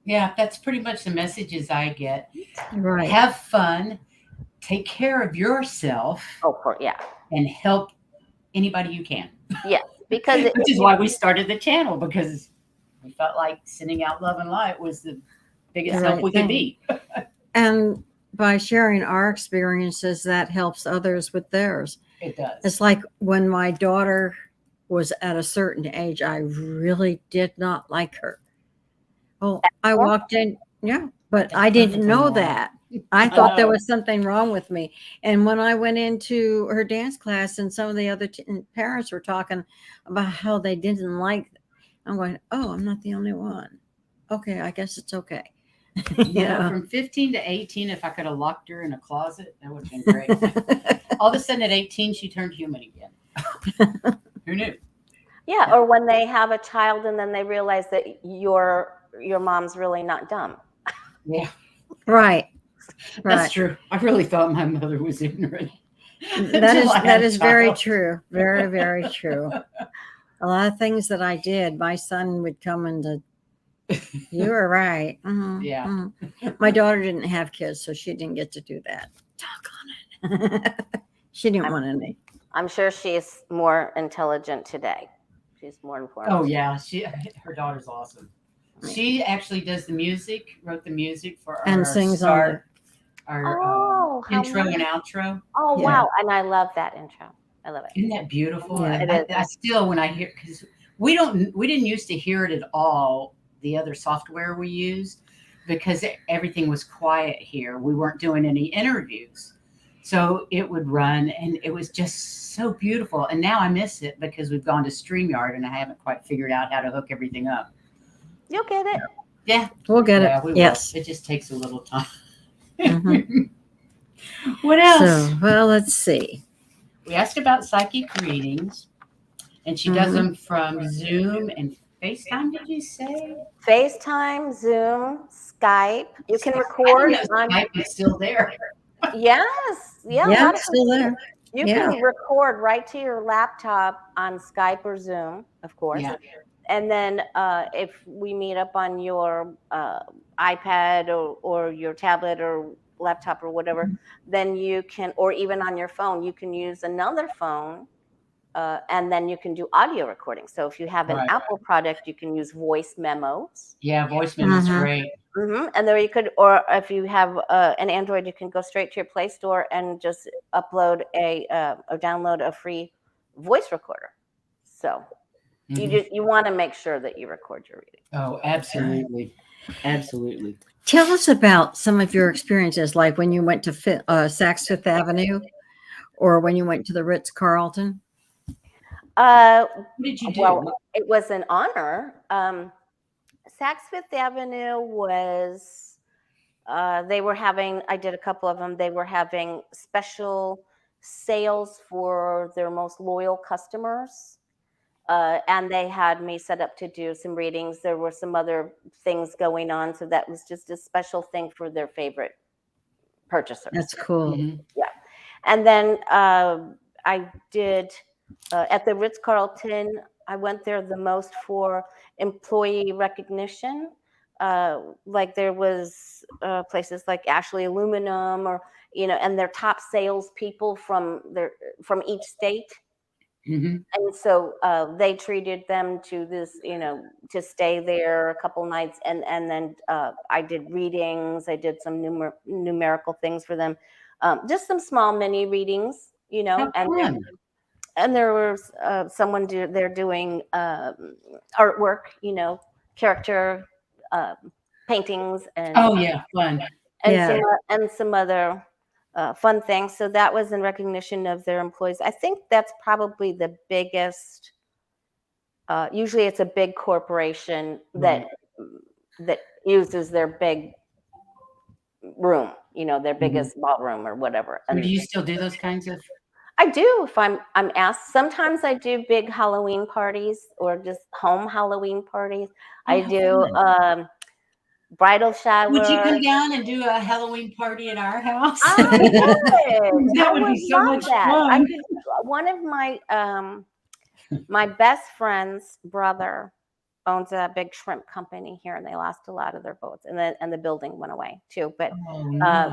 Yeah, that's pretty much the messages I get.
Right.
Have fun. Take care of yourself.
And
help anybody you can.
Yes, because
which is why we started the channel, because we felt like sending out love and light was the biggest help we could be.
And by sharing our experiences, that helps others with theirs.
It does.
It's like when my daughter was at a certain age, I really did not like her. Oh, I walked in, but I didn't know that. I thought there was something wrong with me. And when I went into her dance class and some of the other parents were talking about how they didn't like, I'm going, oh, I'm not the only one. Okay, I guess it's okay.
From 15 to 18, if I could have locked her in a closet, that would have been great. All of a sudden at 18, she turned human again. Who knew?
Yeah, or when they have a child and then they realize that your mom's really not dumb.
Yeah.
Right.
That's true. I really thought my mother was ignorant.
That is very true. Very, very true. A lot of things that I did, my son would come and you were right. My daughter didn't have kids, so she didn't get to do that. Talk on it. She didn't want any.
I'm sure she's more intelligent today. She's more informed.
Oh yeah, her daughter's awesome. She actually does the music, wrote the music for
and sings on
our
how
intro
much?
and outro.
Oh,
Yeah.
wow. And I love that intro. I love it.
Isn't that beautiful?
Yeah.
I still, when I hear, because we didn't used to hear it at all, the other software we used, because everything was quiet here. We weren't doing any interviews. So it would run and it was just so beautiful. And now I miss it because we've gone to StreamYard and I haven't quite figured out how to hook everything up.
You'll get it.
Yeah.
We'll get
Yeah,
it.
we will.
Yes.
It just takes a little time.
Mhm.
What else?
So, well, let's see.
We asked about psychic readings, and she does them from Zoom and FaceTime, did you say?
FaceTime, Zoom, Skype. You can
I
record
didn't know
on.
Skype was still there.
Yes. Yeah. a
Yeah,
lot
it's
of
still there.
You
Yeah.
can record right to your laptop on Skype or Zoom, of course.
Yeah.
And then if we meet up on your iPad or your tablet or laptop or whatever, then you can, or even on your phone, you can use another phone and then you can do audio recording. So if you have an
Right.
Apple product, you can use voice memos.
Yeah, voice memo's
Mhm.
great.
And there you could, or if you have an Android, you can go straight to your Play Store and just upload or download a free voice recorder. So you want to make sure that you record your reading.
Oh, absolutely. Absolutely.
Tell us about some of your experiences, like when you went to Saks Fifth Avenue or when you went to the Ritz-Carlton.
What
did you do?
Well, it was an honor. Saks Fifth Avenue was, they were having, I did a couple of them, they were having special sales for their most loyal customers. And they had me set up to do some readings. There were some other things going on. So that was just a special thing for their favorite purchasers.
That's cool.
Yeah. And then I did at the Ritz-Carlton, I went there the most for employee recognition. Like there was places like Ashley Aluminum or, and their top salespeople from each state. And so they treated them to this, to stay there a couple nights. And then I did readings. I did some numerical things for them. Just some small mini readings, and there was someone they're doing artwork, character paintings and
fun.
and some other fun things. So that was in recognition of their employees. I think that's probably the biggest. Usually, it's a big corporation that uses their big room, their biggest ballroom or whatever.
And do you still do those kinds of?
I do if I'm asked. Sometimes I do big Halloween parties or just home Halloween parties. I do bridal shower.
Would you come down and do a Halloween party at our house?
I would.
That would be so much fun.
One of my my best friend's brother owns a big shrimp company here, and they lost a lot of their boats, and the building went away too. But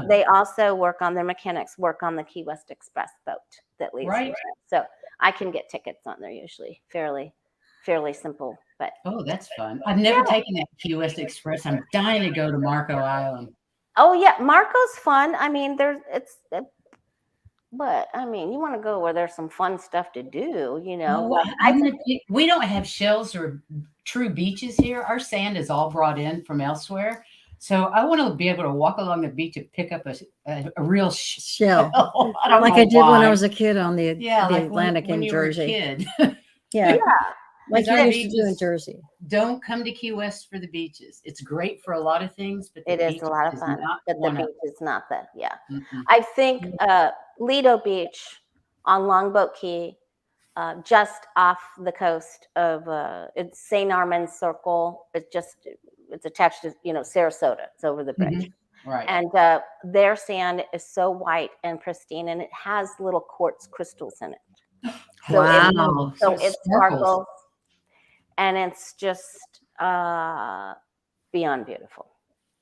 they also their mechanics work on the Key West Express boat that leaves. Right. So I can get tickets on there usually fairly simple. But
that's fun. I've never taken that Key West Express. I'm dying to go to Marco Island.
Oh yeah, Marco's fun. I mean, but I mean, you want to go where there's some fun stuff to do,
We don't have shells or true beaches here. Our sand is all brought in from elsewhere. So I want to be able to walk along the beach and pick up a real shell.
I did when I was a kid on the Atlantic
when
in Jersey.
Yeah.
Like you used to do in Jersey.
Don't come to Key West for the beaches. It's great for a lot of things, but
it is a lot of fun. But the beach is not that. Yeah.
Mm-hmm.
I think Lido Beach on Longboat Key, just off the coast of it's St. Armand's Circle. It's attached to Sarasota. It's over the bridge.
Right.
And their sand is so white and pristine, and it has little quartz crystals in it. So
wow.
It sparkles. And it's just beyond beautiful.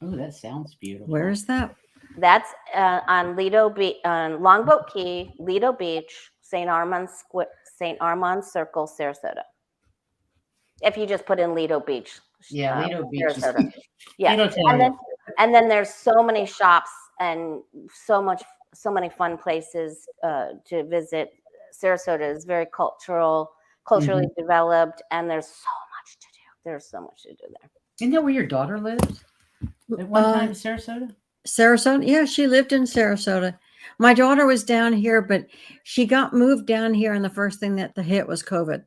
Oh, that sounds beautiful.
Where is that?
That's on Longboat Key, Lido Beach, St. Armand's Circle, Sarasota. If you just put in Lido Beach.
Lido Beach.
Sarasota. Yeah. And then there's so many shops and so much so many fun places to visit. Sarasota is very culturally developed, and there's so much to do. There's so much to do there.
Isn't that where your daughter lived at one time in Sarasota?
Sarasota? Yeah, she lived in Sarasota. My daughter was down here, but she got moved down here, and the first thing that hit was COVID.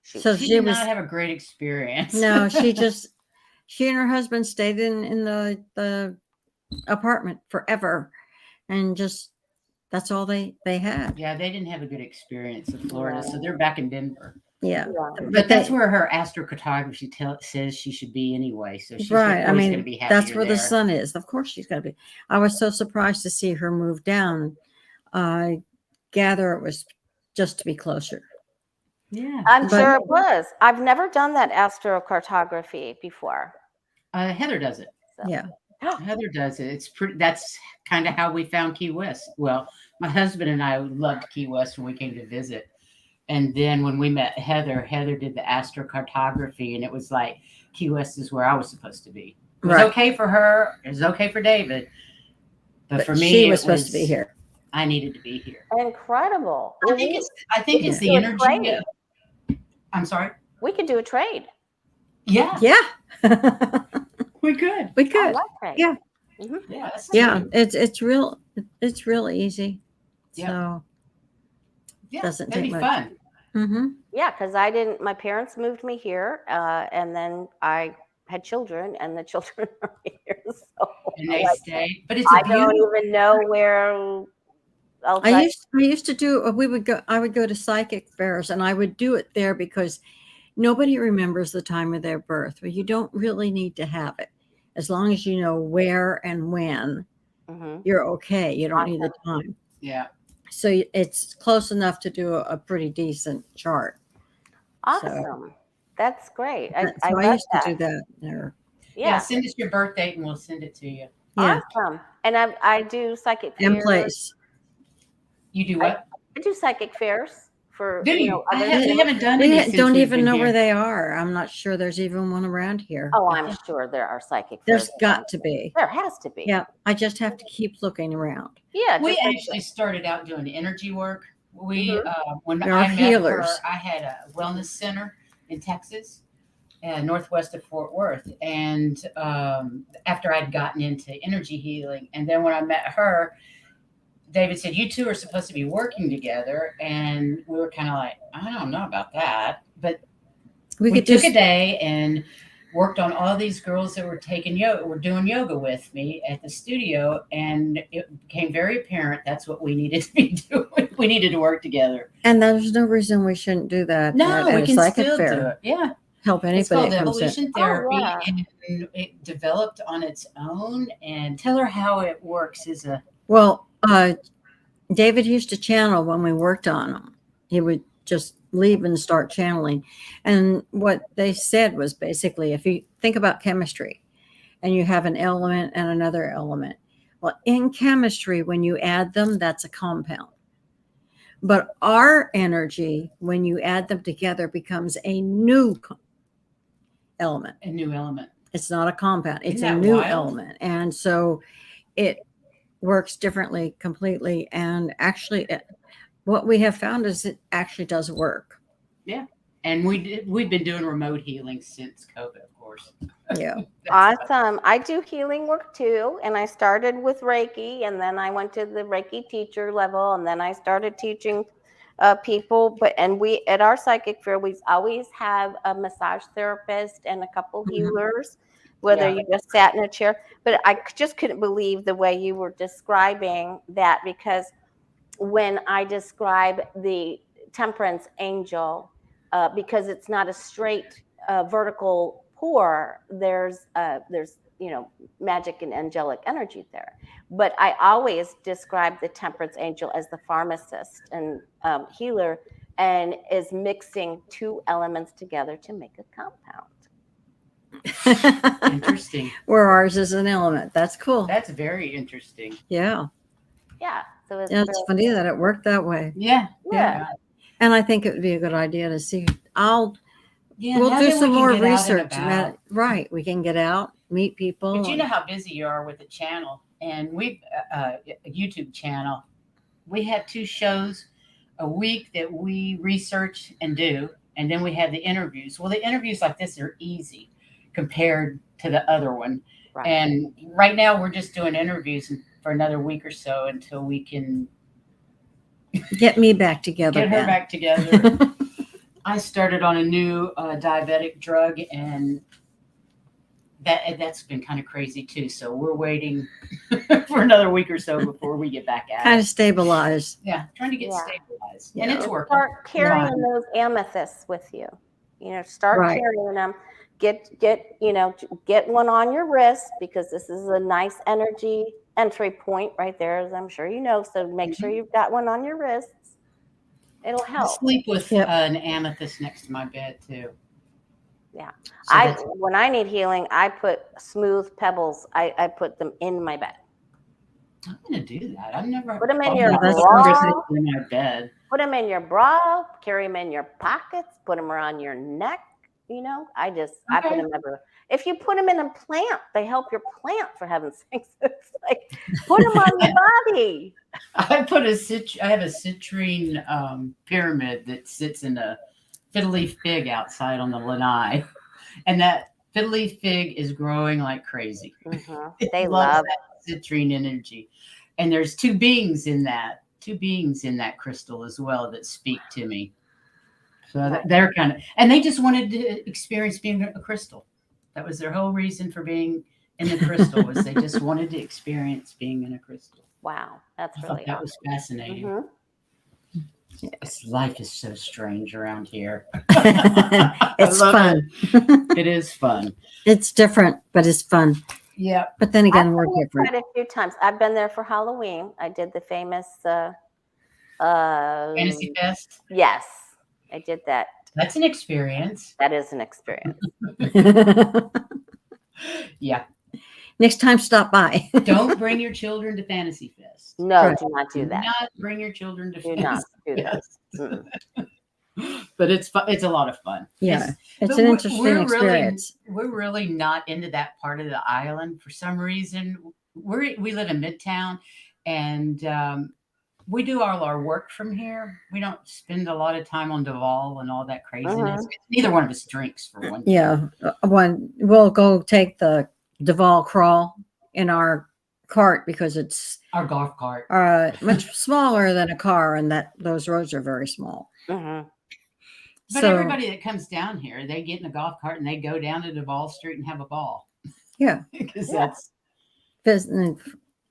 So
she did not have a great experience.
No, she and her husband stayed in the apartment forever, and just that's all they had.
Yeah, they didn't have a good experience in Florida, so they're back in Denver.
Yeah,
but that's where her astrocartography says she should be anyway. So she's
right. I mean,
going to be happy.
That's where the sun is. Of course, she's going to be. I was so surprised to see her move down. I gather it was just to be closer.
Yeah,
I'm sure it was. I've never done that astrocartography before.
Heather does it.
So. Yeah,
Heather does it. It's pretty. That's kind of how we found Key West. Well, my husband and I loved Key West when we came to visit. And then when we met Heather did the astrocartography, and it was like Key West is where I was supposed to be. It was okay for her. It was okay for David, but for me,
she was supposed to be here.
I needed to be here.
Incredible.
I think it's the energy. I'm sorry.
We could do a trade.
Yeah.
Yeah.
We could.
We could.
I like trade.
Yeah.
Mm-hmm.
Yeah. It's real easy.
Yep.
So.
Yeah,
doesn't
that'd
take
be
much.
fun.
Mm-hmm.
Yeah, because my parents moved me here, and then I had children, and the children are here. So
and they stay. But it's
I don't even know where else.
I used to do. I would go to psychic fairs, and I would do it there because nobody remembers the time of their birth. Well, you don't really need to have it, as long as you know where and when.
Mm-hmm.
You're okay. You don't need the time.
Yeah.
So it's close enough to do a pretty decent chart.
Awesome.
So,
that's great. I
used to do that there.
Yeah.
Send us your birth date and we'll send it to you.
Yeah.
Awesome. And I do psychic fairs.
And place.
You do what?
I do psychic fairs for
do you?
Other
we haven't done any.
We don't even know where they are. I'm not sure there's even one around here.
Oh, I'm sure there are psychic
fairs.
There's
got to be.
There has to be.
Yeah. I just have to keep looking around.
Yeah.
We actually started out doing energy work. We when
there
I
are
met
healers.
her, I had a wellness center in Texas, northwest of Fort Worth. And after I'd gotten into energy healing, and then when I met her, David said, "You two are supposed to be working together," and we were kind of like, "I don't know about that," but we took a day and worked on all these girls that were doing yoga with me at the studio, and it became very apparent that's what we needed to be doing. We needed to work together.
And there's no reason we shouldn't do that.
No, we can still
fair.
do it. Yeah.
Help anybody.
It's called
that comes
evolution
in.
therapy,
yeah.
and it developed on its own. And tell her how it works is a...
Well, David used to channel when we worked on him. He would just leave and start channeling. And what they said was basically, if you think about chemistry and you have an element and another element, well, in chemistry, when you add them, that's a compound. But our energy, when you add them together, becomes a new element.
A new element.
It's not a compound. It's
Isn't
a
that
new
wild?
element. And so it works differently completely. And actually, what we have found is it actually does work.
Yeah. And we've been doing remote healing since COVID, of course.
Yeah.
Awesome. I do healing work too. And I started with Reiki, and then I went to the Reiki teacher level, and then I started teaching people. And we, at our psychic fair, we always have a massage therapist and a couple healers, whether you just sat in a chair. But I just couldn't believe the way you were describing that, because when I describe the temperance angel, because it's not a straight vertical pour, there's magic and angelic energy there. But I always describe the temperance angel as the pharmacist and healer, and is mixing two elements together to make a compound.
Interesting.
Where ours is an element. That's cool.
That's very interesting.
Yeah.
Yeah. So
It's funny that it worked that way.
Yeah.
Yeah.
And I think it would be a good idea to see.
Yeah,
We'll
now
do
that we
some
can
more
get out and
research.
about.
Right. We can get out, meet people.
But you know how busy you are with the channel, and we've a YouTube channel. We have 2 shows a week that we research and do, and then we have the interviews. Well, the interviews like this are easy compared to the other one.
Right.
And right now we're just doing interviews for another week or so until we can
get me back together.
Get her back together. I started on a new diabetic drug, and that's been kind of crazy too. So we're waiting for another week or so before we get back at
kind
it.
of stabilize.
Yeah, trying to get stabilized,
Yeah.
and it's working.
Start carrying those amethysts with you. You know, start carrying them. Get one on your wrist, because this is a nice energy entry point right there, as I'm sure you know. So make sure you've got one on your wrists. It'll help.
I sleep with an amethyst next to my bed too.
Yeah.
So
when I need healing, I put smooth pebbles. I put them in my bed.
I'm gonna do that. I've never
put them in your
bra. In my bed.
Put them in your bra. Carry them in your pockets. Put them around your neck. You know, I put them everywhere. If you put them in a plant, they help your plant, for heaven's sakes. It's like, put them on your body.
I have a citrine pyramid that sits in a fiddle leaf fig outside on the lanai, and that fiddle leaf fig is growing like crazy.
Mm-hmm. They love
that citrine energy, and there's 2 beings in that crystal as well that speak to me. So they're and they just wanted to experience being a crystal. That was their whole reason for being in the crystal, was they just wanted to experience being in a crystal.
Wow, that's really
that was fascinating.
Mm-hmm.
Yes, life is so strange around here.
It's fun.
It is fun.
It's different, but it's fun.
Yeah.
But then again, we're different.
Quite a few times. I've been there for Halloween. I did the famous
Fantasy Fest.
Yes, I did that.
That's an experience.
That is an experience.
Yeah.
Next time, stop by.
Don't bring your children to Fantasy Fest.
No, do not do that.
Do not bring your children to
Fantasy Fest. Do not do that.
But it's fun. It's a lot of fun.
Yeah, it's an interesting experience.
We're really not into that part of the island for some reason. We live in Midtown, and we do all our work from here. We don't spend a lot of time on Duval and all that craziness. Neither one of us drinks, for one.
Yeah, we'll go take the Duval crawl in our cart, because it's
our golf cart,
much smaller than a car, and those roads are very small.
Mm-hmm.
But everybody that comes down here, they get in a golf cart and they go down to Duval Street and have a ball.
Yeah,
because that's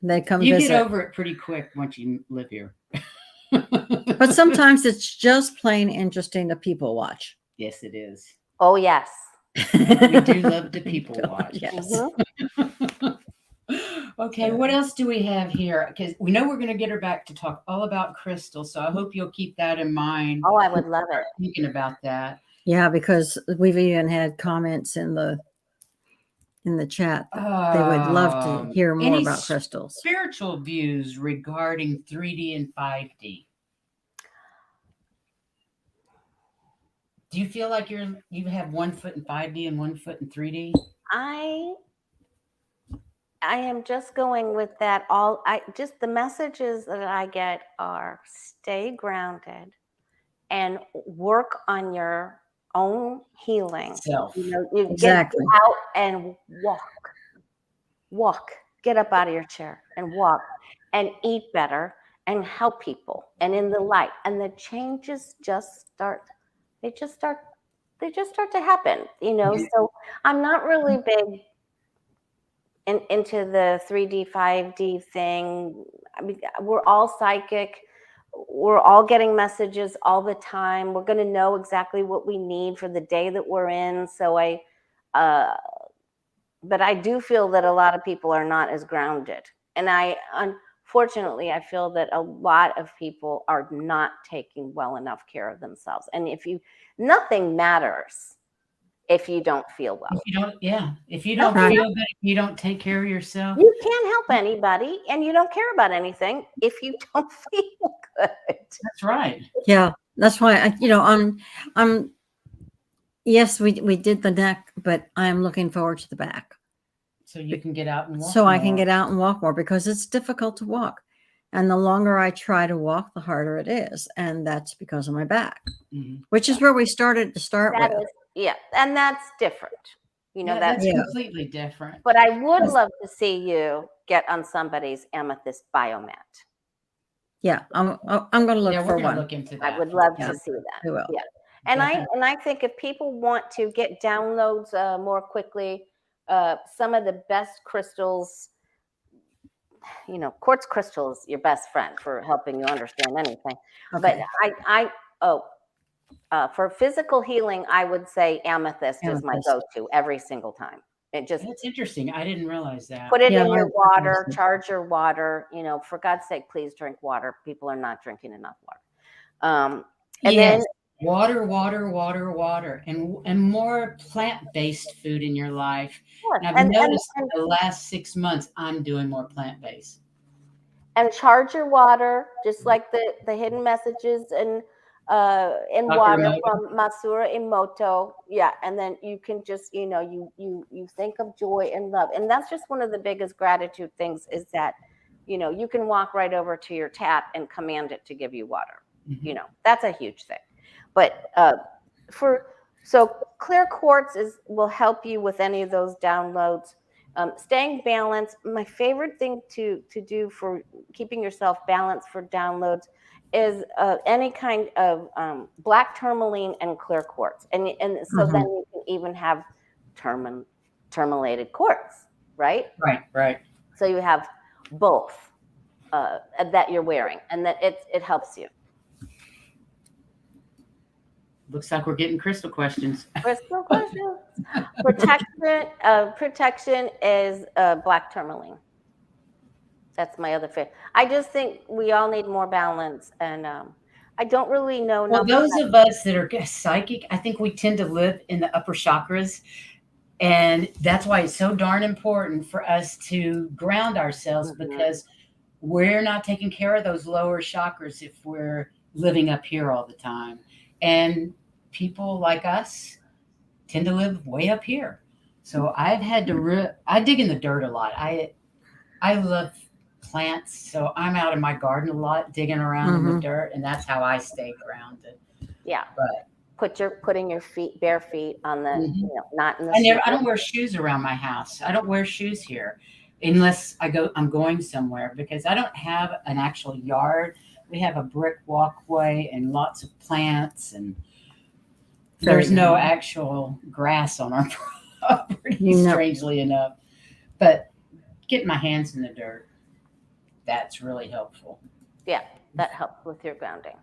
they come.
You
visit.
get over it pretty quick once you live here.
But sometimes it's just plain interesting to people watch.
Yes, it is.
Oh yes,
we do love to people watch.
Yes.
Mm-hmm.
Okay, what else do we have here? Because we know we're going to get her back to talk all about crystal, so I hope you'll keep that in mind.
Oh, I would love it.
Thinking about that.
Yeah, because we've even had comments in the chat that they would love to hear more about crystals.
Spiritual views regarding 3D and 5D. Do you feel like you have 1 foot in 5D and 1 foot in 3D?
I am just going with that. The messages that I get are stay grounded and work on your own healing.
Self.
You
Exactly.
get out and walk, get up out of your chair and walk and eat better and help people and in the light. And the changes just start to happen, So I'm not really big into the 3D, 5D thing. I mean, we're all psychic. We're all getting messages all the time. We're going to know exactly what we need for the day that we're in. So but I do feel that a lot of people are not as grounded. And unfortunately, I feel that a lot of people are not taking well enough care of themselves. And nothing matters if you don't feel well.
If you don't feel good, if you don't take care of yourself.
You can't help anybody, and you don't care about anything if you don't feel good.
That's right.
Yeah, that's why I'm Yes, we did the neck, but I'm looking forward to the back.
So you can get out and walk.
So I can get out and walk more, because it's difficult to walk. And the longer I try to walk, the harder it is. And that's because of my back, which is where we started to start
That
with.
is, yeah, and that's different. You know,
that's
Yeah.
completely different.
But I would love to see you get on somebody's amethyst biomat.
Yeah, I'm going to look
Yeah,
for
we're gonna
one.
look into that.
I would love
Yeah,
to see that.
we will.
Yeah. And
Definitely.
I think if people want to get downloads more quickly, some of the best crystals, you know, quartz crystal is your best friend for helping you understand anything.
Okay.
But for physical healing, I would say amethyst is my
Amethyst.
go-to every single time. It just
That's interesting. I didn't realize that.
put it
Yeah,
in your
I
water,
understand.
charge your water. You know, for God's sake, please drink water. People are not drinking enough water. And
Yes.
then
Water, and more plant-based food in your life.
sure.
And I've noticed in the last 6 months, I'm doing more plant-based.
And charge your water, just like the hidden messages in water
Emoto.
from Masura Emoto. Yeah, and then you can just, you know, you think of joy and love. And that's just one of the biggest gratitude things, is that, you know, you can walk right over to your tap and command it to give you water. You know, that's a huge thing. But so clear quartz will help you with any of those downloads. Staying balanced. My favorite thing to do for keeping yourself balanced for downloads is any kind of black tourmaline and clear quartz, and so then you can even have tourmalated quartz, right?
Right.
So you have both that you're wearing, and that it helps you.
Looks like we're getting crystal questions.
Crystal questions. Protection is black tourmaline. That's my other favorite. I just think we all need more balance, and I don't really know.
Well, those of us that are psychic, I think we tend to live in the upper chakras, and that's why it's so darn important for us to ground ourselves, because we're not taking care of those lower chakras if we're living up here all the time. And people like us tend to live way up here. So I've had to, I dig in the dirt a lot. I love plants. So I'm out in my garden a lot, digging around in the dirt, and that's how I stay grounded.
Yeah.
But
putting your bare feet on the, you know, not in the
I don't wear shoes around my house. I don't wear shoes here unless I'm going somewhere, because I don't have an actual yard. We have a brick walkway and lots of plants, and there's no actual grass on our property, strangely enough. But getting my hands in the dirt, that's really helpful.
Yeah, that helps with your grounding.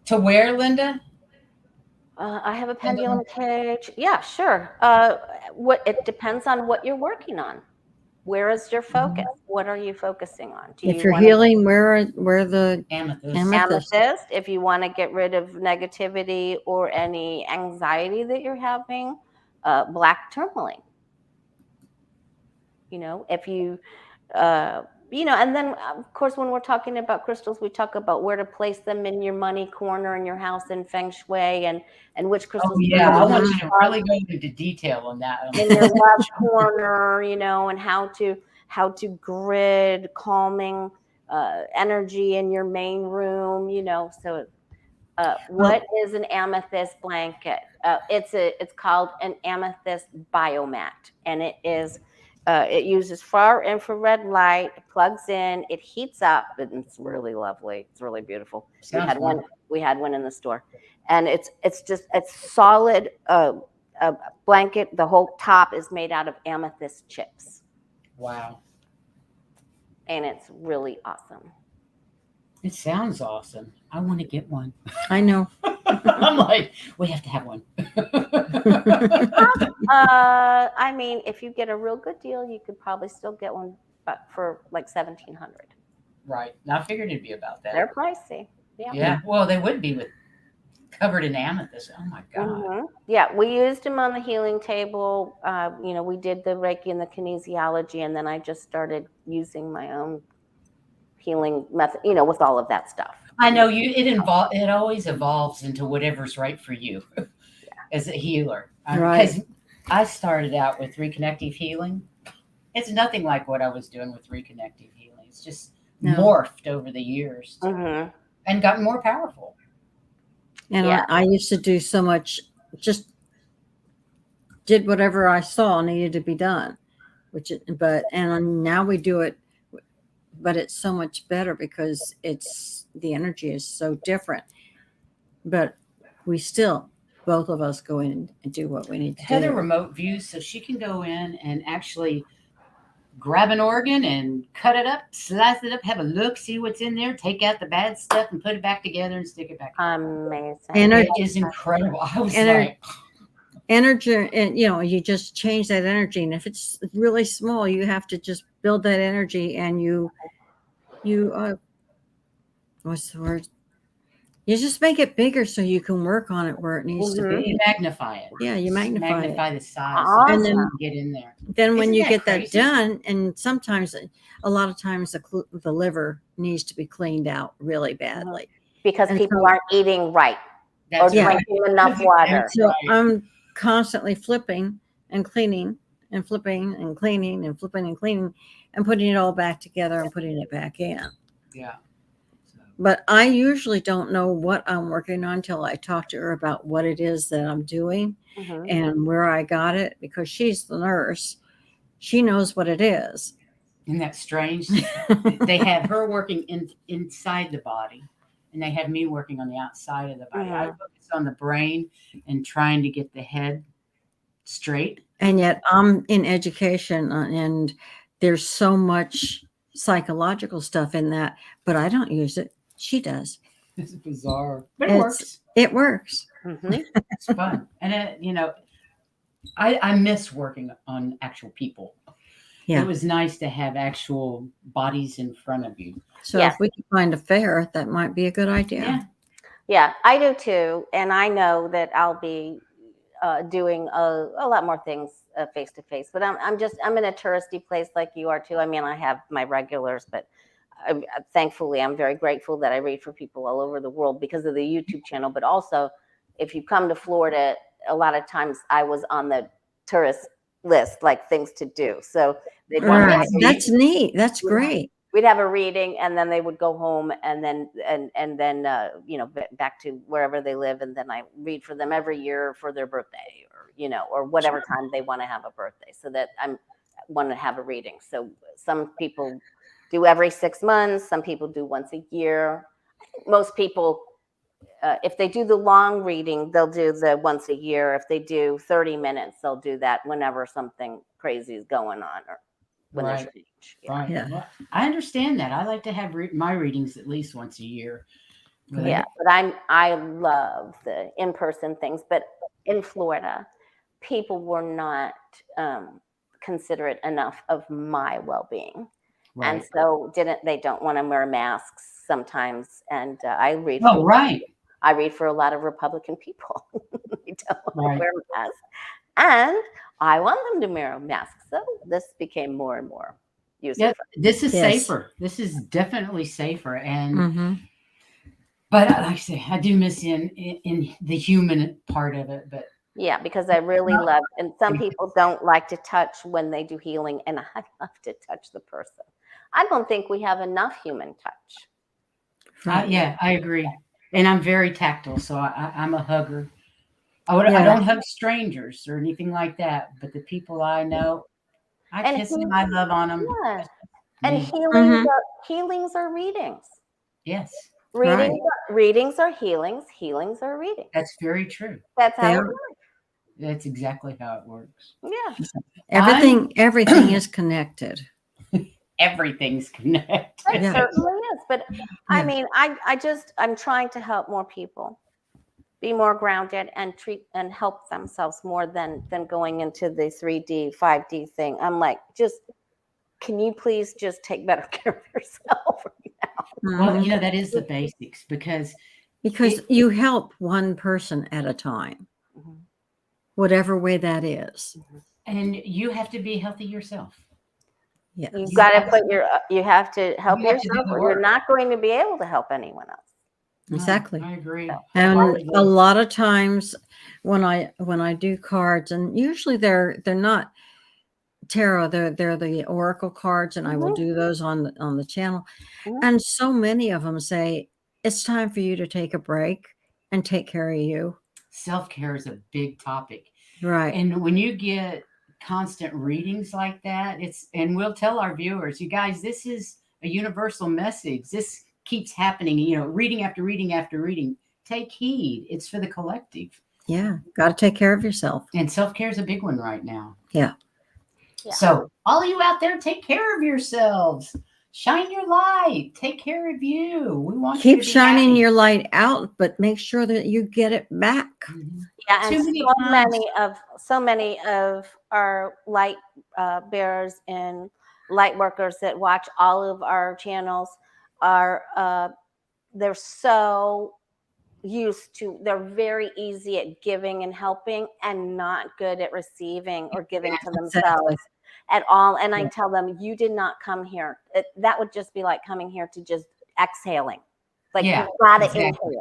To wear, Linda?
I have a pendulum cage. Yeah, sure. It depends on what you're working on. Where is your focus? What are you focusing on?
If you're healing, where the
amethyst.
If you want to get rid of negativity or any anxiety that you're having, black tourmaline. You know, if you, you know, and then of course, when we're talking about crystals, we talk about where to place them in your money corner in your house in Feng Shui, and which crystals.
Oh, yeah, I want you to really go into detail on that.
In your left corner, you know, and how to grid calming energy in your main room, you know. So what is an amethyst blanket? It's called an amethyst biomat, and it uses far infrared light, it plugs in, it heats up, and it's really lovely. It's really beautiful. We had one in the store, and it's solid blanket. The whole top is made out of amethyst chips.
Wow.
And it's really awesome.
It sounds awesome. I want to get one.
I know.
I'm like, we have to have one.
I mean, if you get a real good deal, you could probably still get one, but for like $1,700.
Right. Now I figured it'd be about that.
They're pricey. Yeah.
Yeah. Well, they would be covered in amethyst. Oh my God.
Yeah, we used them on the healing table. You know, we did the Reiki and the kinesiology, and then I just started using my own healing method, you know, with all of that stuff.
I know you. It always evolves into whatever's right for you as a healer.
Right.
Because I started out with reconnective healing. It's nothing like what I was doing with reconnective healing. It's just morphed over the years and gotten more powerful.
And I used to do so much, just did whatever I saw needed to be done, and now we do it, but it's so much better because the energy is so different. But we still, both of us, go in and do what we need to do.
Heather remote views, so she can go in and actually grab an organ and cut it up, slice it up, have a look, see what's in there, take out the bad stuff and put it back together and stick it back together.
Amazing.
It is incredible. I was like,
energy, and you just change that energy, and if it's really small, you have to just build that energy, and you what's the word? You just make it bigger so you can work on it where it needs to be.
You magnify it.
Yeah, you magnify
the size,
and then
get in there.
Then when you get that done, and sometimes, a lot of times, the liver needs to be cleaned out really badly
because people aren't eating right or drinking enough water.
So I'm constantly flipping and cleaning and flipping and cleaning and flipping and cleaning and putting it all back together and putting it back in.
Yeah.
But I usually don't know what I'm working on until I talk to her about what it is that I'm doing and where I got it, because she's the nurse. She knows what it is.
Isn't that strange? They have her working inside the body, and they have me working on the outside of the body. I focus on the brain and trying to get the head straight.
And yet I'm in education, and there's so much psychological stuff in that, but I don't use it. She does.
It's bizarre, but it works.
It works.
It's fun. And, I miss working on actual people. Yeah. It was nice to have actual bodies in front of you.
So if we can find a fair, that might be a good idea.
Yeah, I do too. And I know that I'll be doing a lot more things face to face, but I'm in a touristy place like you are too. I mean, I have my regulars, but thankfully, I'm very grateful that I read for people all over the world because of the YouTube channel. But also, if you come to Florida, a lot of times I was on the tourist list, like things to do. So they'd want to
That's neat. That's great.
We'd have a reading, and then they would go home, and then back to wherever they live, and then I read for them every year for their birthday, or whatever time they want to have a birthday. So that I want to have a reading. So some people do every 6 months. Some people do once a year. Most people, if they do the long reading, they'll do the once a year. If they do 30 minutes, they'll do that whenever something crazy is going on or when there's change.
Right. Yeah. Well, I understand that. I like to have my readings at least once a year.
But I love the in-person things. But in Florida, people were not considerate enough of my well-being. Right. And so they don't want to wear masks sometimes. And I read. I read for a lot of Republican people. They don't want to wear masks. And I want them to wear masks. So this became more and more user-friendly.
This is safer. This is definitely safer. And but like I say, I do miss in the human part of it. But
yeah, because I really love, and some people don't like to touch when they do healing, and I love to touch the person. I don't think we have enough human touch.
I agree. And I'm very tactile, so I'm a hugger. I don't hug strangers or anything like that, but the people I know, I kiss them, I love on them.
Yeah. And healings are readings.
Yes.
Readings are healings. Healings are readings.
That's very true.
That's how it works.
That's exactly how it works.
Yeah.
Everything is connected.
Everything's connected.
It certainly is. But I mean, I'm trying to help more people be more grounded and treat and help themselves more than going into the 3D, 5D thing. I'm like, can you please just take better care of yourself right now?
Well, that is the basics because
you help one person at a time, whatever way that is.
And you have to be healthy yourself.
Yes.
You have to help yourself, or you're not going to be able to help anyone else.
Exactly.
I agree.
And a lot of times when I do cards, and usually they're not tarot, they're the oracle cards, and I will do those on the channel. And so many of them say it's time for you to take a break and take care of you.
Self-care is a big topic.
Right.
And when you get constant readings like that, and we'll tell our viewers, you guys, this is a universal message. This keeps happening, reading after reading after reading. Take heed. It's for the collective.
Yeah. Got to take care of yourself.
And self-care is a big one right now.
Yeah.
So all of you out there, take care of yourselves. Shine your light. Take care of you. We want
Keep
you to be
shining
happy.
your light out, but make sure that you get it back.
Mm-hmm.
Yeah, and so many of our light bearers and light workers that watch all of our channels are they're so used to, they're very easy at giving and helping and not good at receiving or giving to themselves at all. And I tell them, you did not come here. That would just be like coming here to just exhaling. Like you gotta inhale.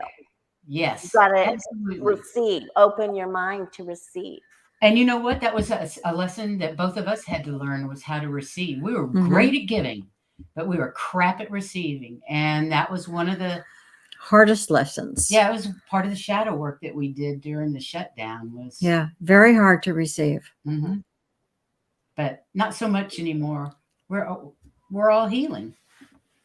Yes.
You gotta receive. Open your mind to receive.
And you know what? That was a lesson that both of us had to learn, was how to receive. We were great at giving, but we were crap at receiving. And that was one of the
hardest lessons.
Yeah, it was part of the shadow work that we did during the shutdown.
Very hard to receive.
Mm-hmm. But not so much anymore. We're all healing.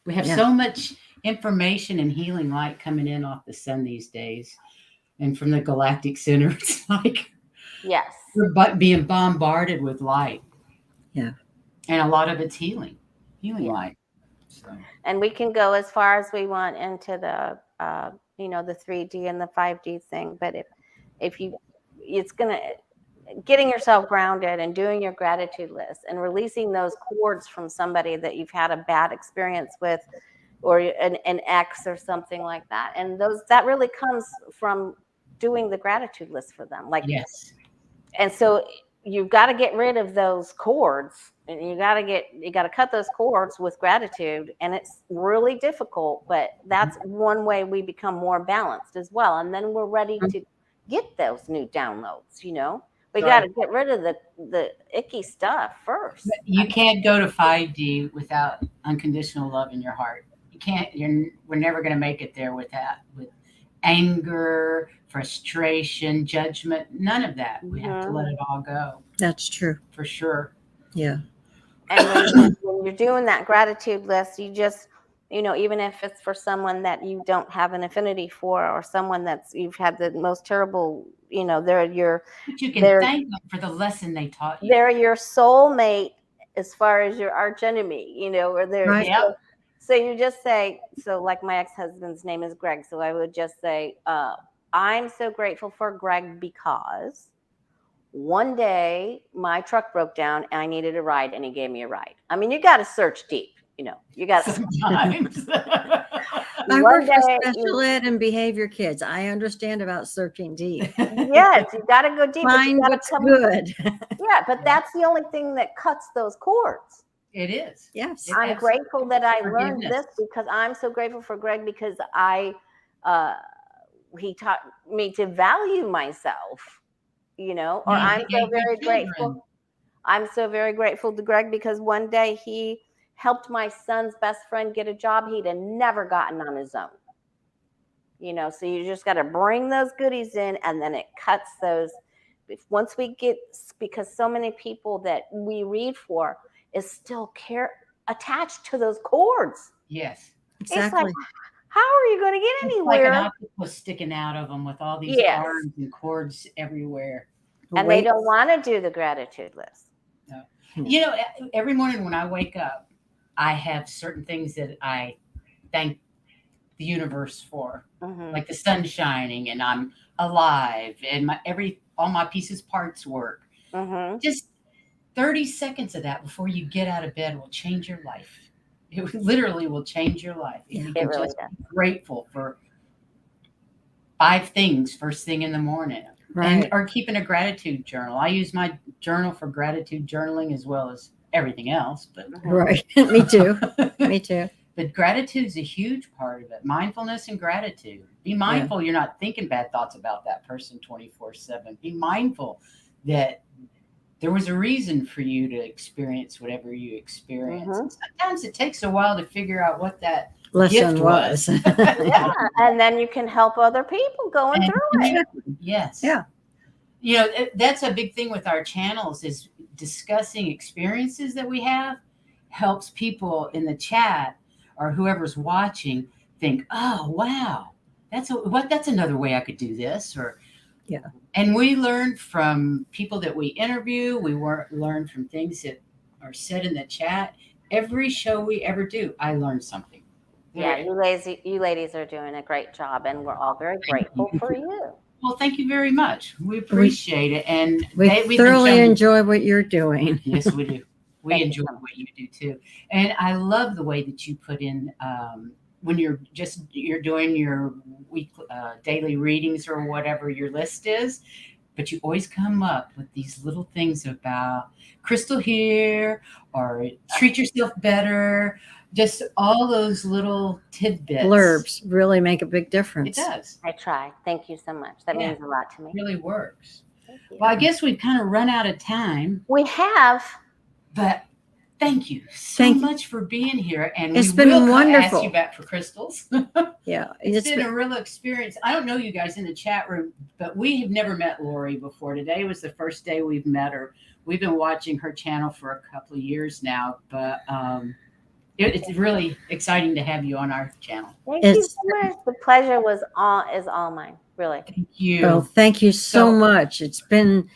We have so much information and healing light coming in off the sun these days, and from the galactic center. It's like we're being bombarded with light.
Yeah,
and a lot of it's healing light. So.
And we can go as far as we want into the the 3D and the 5D thing, but getting yourself grounded and doing your gratitude list and releasing those cords from somebody that you've had a bad experience with, or an ex or something like that. And that really comes from doing the gratitude list for them. And so you've got to get rid of those cords, and you got to cut those cords with gratitude. And it's really difficult, but that's one way we become more balanced as well. And then we're ready to get those new downloads, We got to get rid of the icky stuff first.
You can't go to 5D without unconditional love in your heart. You can't. We're never going to make it there with anger, frustration, judgment. None of that. We have to let it all go.
That's true,
for sure.
Yeah.
And when you're doing that gratitude list, you just, even if it's for someone that you don't have an affinity for, or someone you've had the most terrible. But
you can thank them for the lesson they taught you.
They're your soulmate as far as your arch enemy, or they're
right.
So you just say, like my ex-husband's name is Greg. So I would just say, I'm so grateful for Greg because one day my truck broke down and I needed a ride and he gave me a ride. I mean, you got to search deep, you got to
sometimes.
I work for special ed and behavior kids. I understand about searching deep.
Yes, you got to go deep.
Find what's good.
Yeah, but that's the only thing that cuts those cords.
It is.
Yes.
I'm grateful that I learned this, because I'm so grateful for Greg, because he taught me to value myself, or I'm so very grateful. I'm so very grateful to Greg because one day he helped my son's best friend get a job he'd have never gotten on his own. So you just got to bring those goodies in, and then it cuts those. Once we get, because so many people that we read for is still attached to those cords.
Yes,
exactly. It's like, how are you going to get anywhere?
Like an octopus sticking out of them with all these arms and cords everywhere.
And they don't want to do the gratitude list.
No. Every morning when I wake up, I have certain things that I thank the universe for, like the sun shining and I'm alive and all my parts work. Just 30 seconds of that before you get out of bed will change your life. It literally will change your life. If you can
really
just be grateful for 5 things first thing in the morning. Right. Or keeping a gratitude journal. I use my journal for gratitude journaling as well as everything else. But
right. Me too. Me too.
But gratitude is a huge part of it. Mindfulness and gratitude. Be mindful you're not thinking bad thoughts about that person 24/7. Be mindful that there was a reason for you to experience whatever you experience. And sometimes it takes a while to figure out what that
lesson
gift
was.
Yeah, and then you can help other people going through it.
Yes.
Yeah.
You know, that's a big thing with our channels is discussing experiences that we have helps people in the chat or whoever's watching think, oh, wow, that's another way I could do this. Or, and we learn from people that we interview. We learn from things that are said in the chat. Every show we ever do, I learn something.
Yeah, you ladies are doing a great job, and we're all very grateful for you.
Well, thank you very much. We appreciate it. And
we thoroughly enjoy what you're doing.
Yes, we do. We enjoy what you do too. And I love the way that you put in when you're doing your daily readings or whatever your list is, but you always come up with these little things about crystal here or treat yourself better. Just all those little tidbits.
Blurbs really make a big difference.
It does.
I try. Thank you so much. That means a lot to me.
It really works. Well, I guess we've kind of run out of time.
We have.
But thank you so much for being here. And
it's been wonderful.
Ask you back for crystals.
Yeah.
It's been a real experience. I don't know you guys in the chat room, but we have never met Lori before. Today was the first day we've met her. We've been watching her channel for a couple of years now, but it's really exciting to have you on our channel.
Thank you so much. The pleasure is all mine. Really.
Thank you.
Well, thank you so much. It's been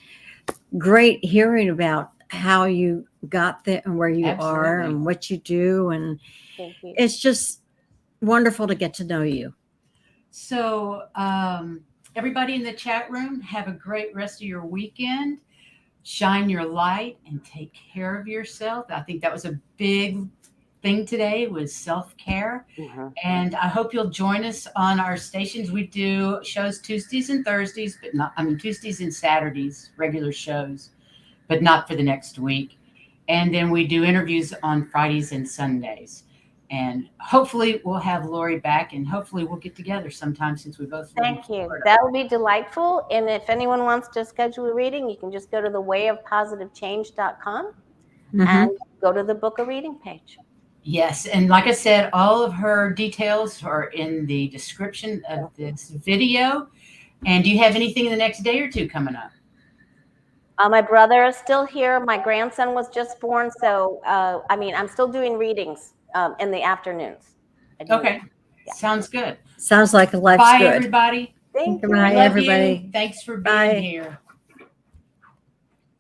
great hearing about how you got there and where you are and what you do. And it's just wonderful to get to know you.
So everybody in the chat room, have a great rest of your weekend. Shine your light and take care of yourself. I think that was a big thing today was self-care. And I hope you'll join us on our stations. We do shows Tuesdays and Thursdays, but Tuesdays and Saturdays, regular shows, but not for the next week. And then we do interviews on Fridays and Sundays. And hopefully we'll have Lori back and hopefully we'll get together sometime since we both.
Thank you. That would be delightful. And if anyone wants to schedule a reading, you can just go to thewayofpositivechange.com and go to the book a reading page.
Yes. And like I said, all of her details are in the description of this video. And do you have anything in the next day or two coming up?
My brother is still here. My grandson was just born. So, I'm still doing readings in the afternoons.
Okay. Yeah. Sounds good.
Sounds like life's
Bye,
good.
everybody.
Thank you.
Bye, everybody.
Thanks for being here.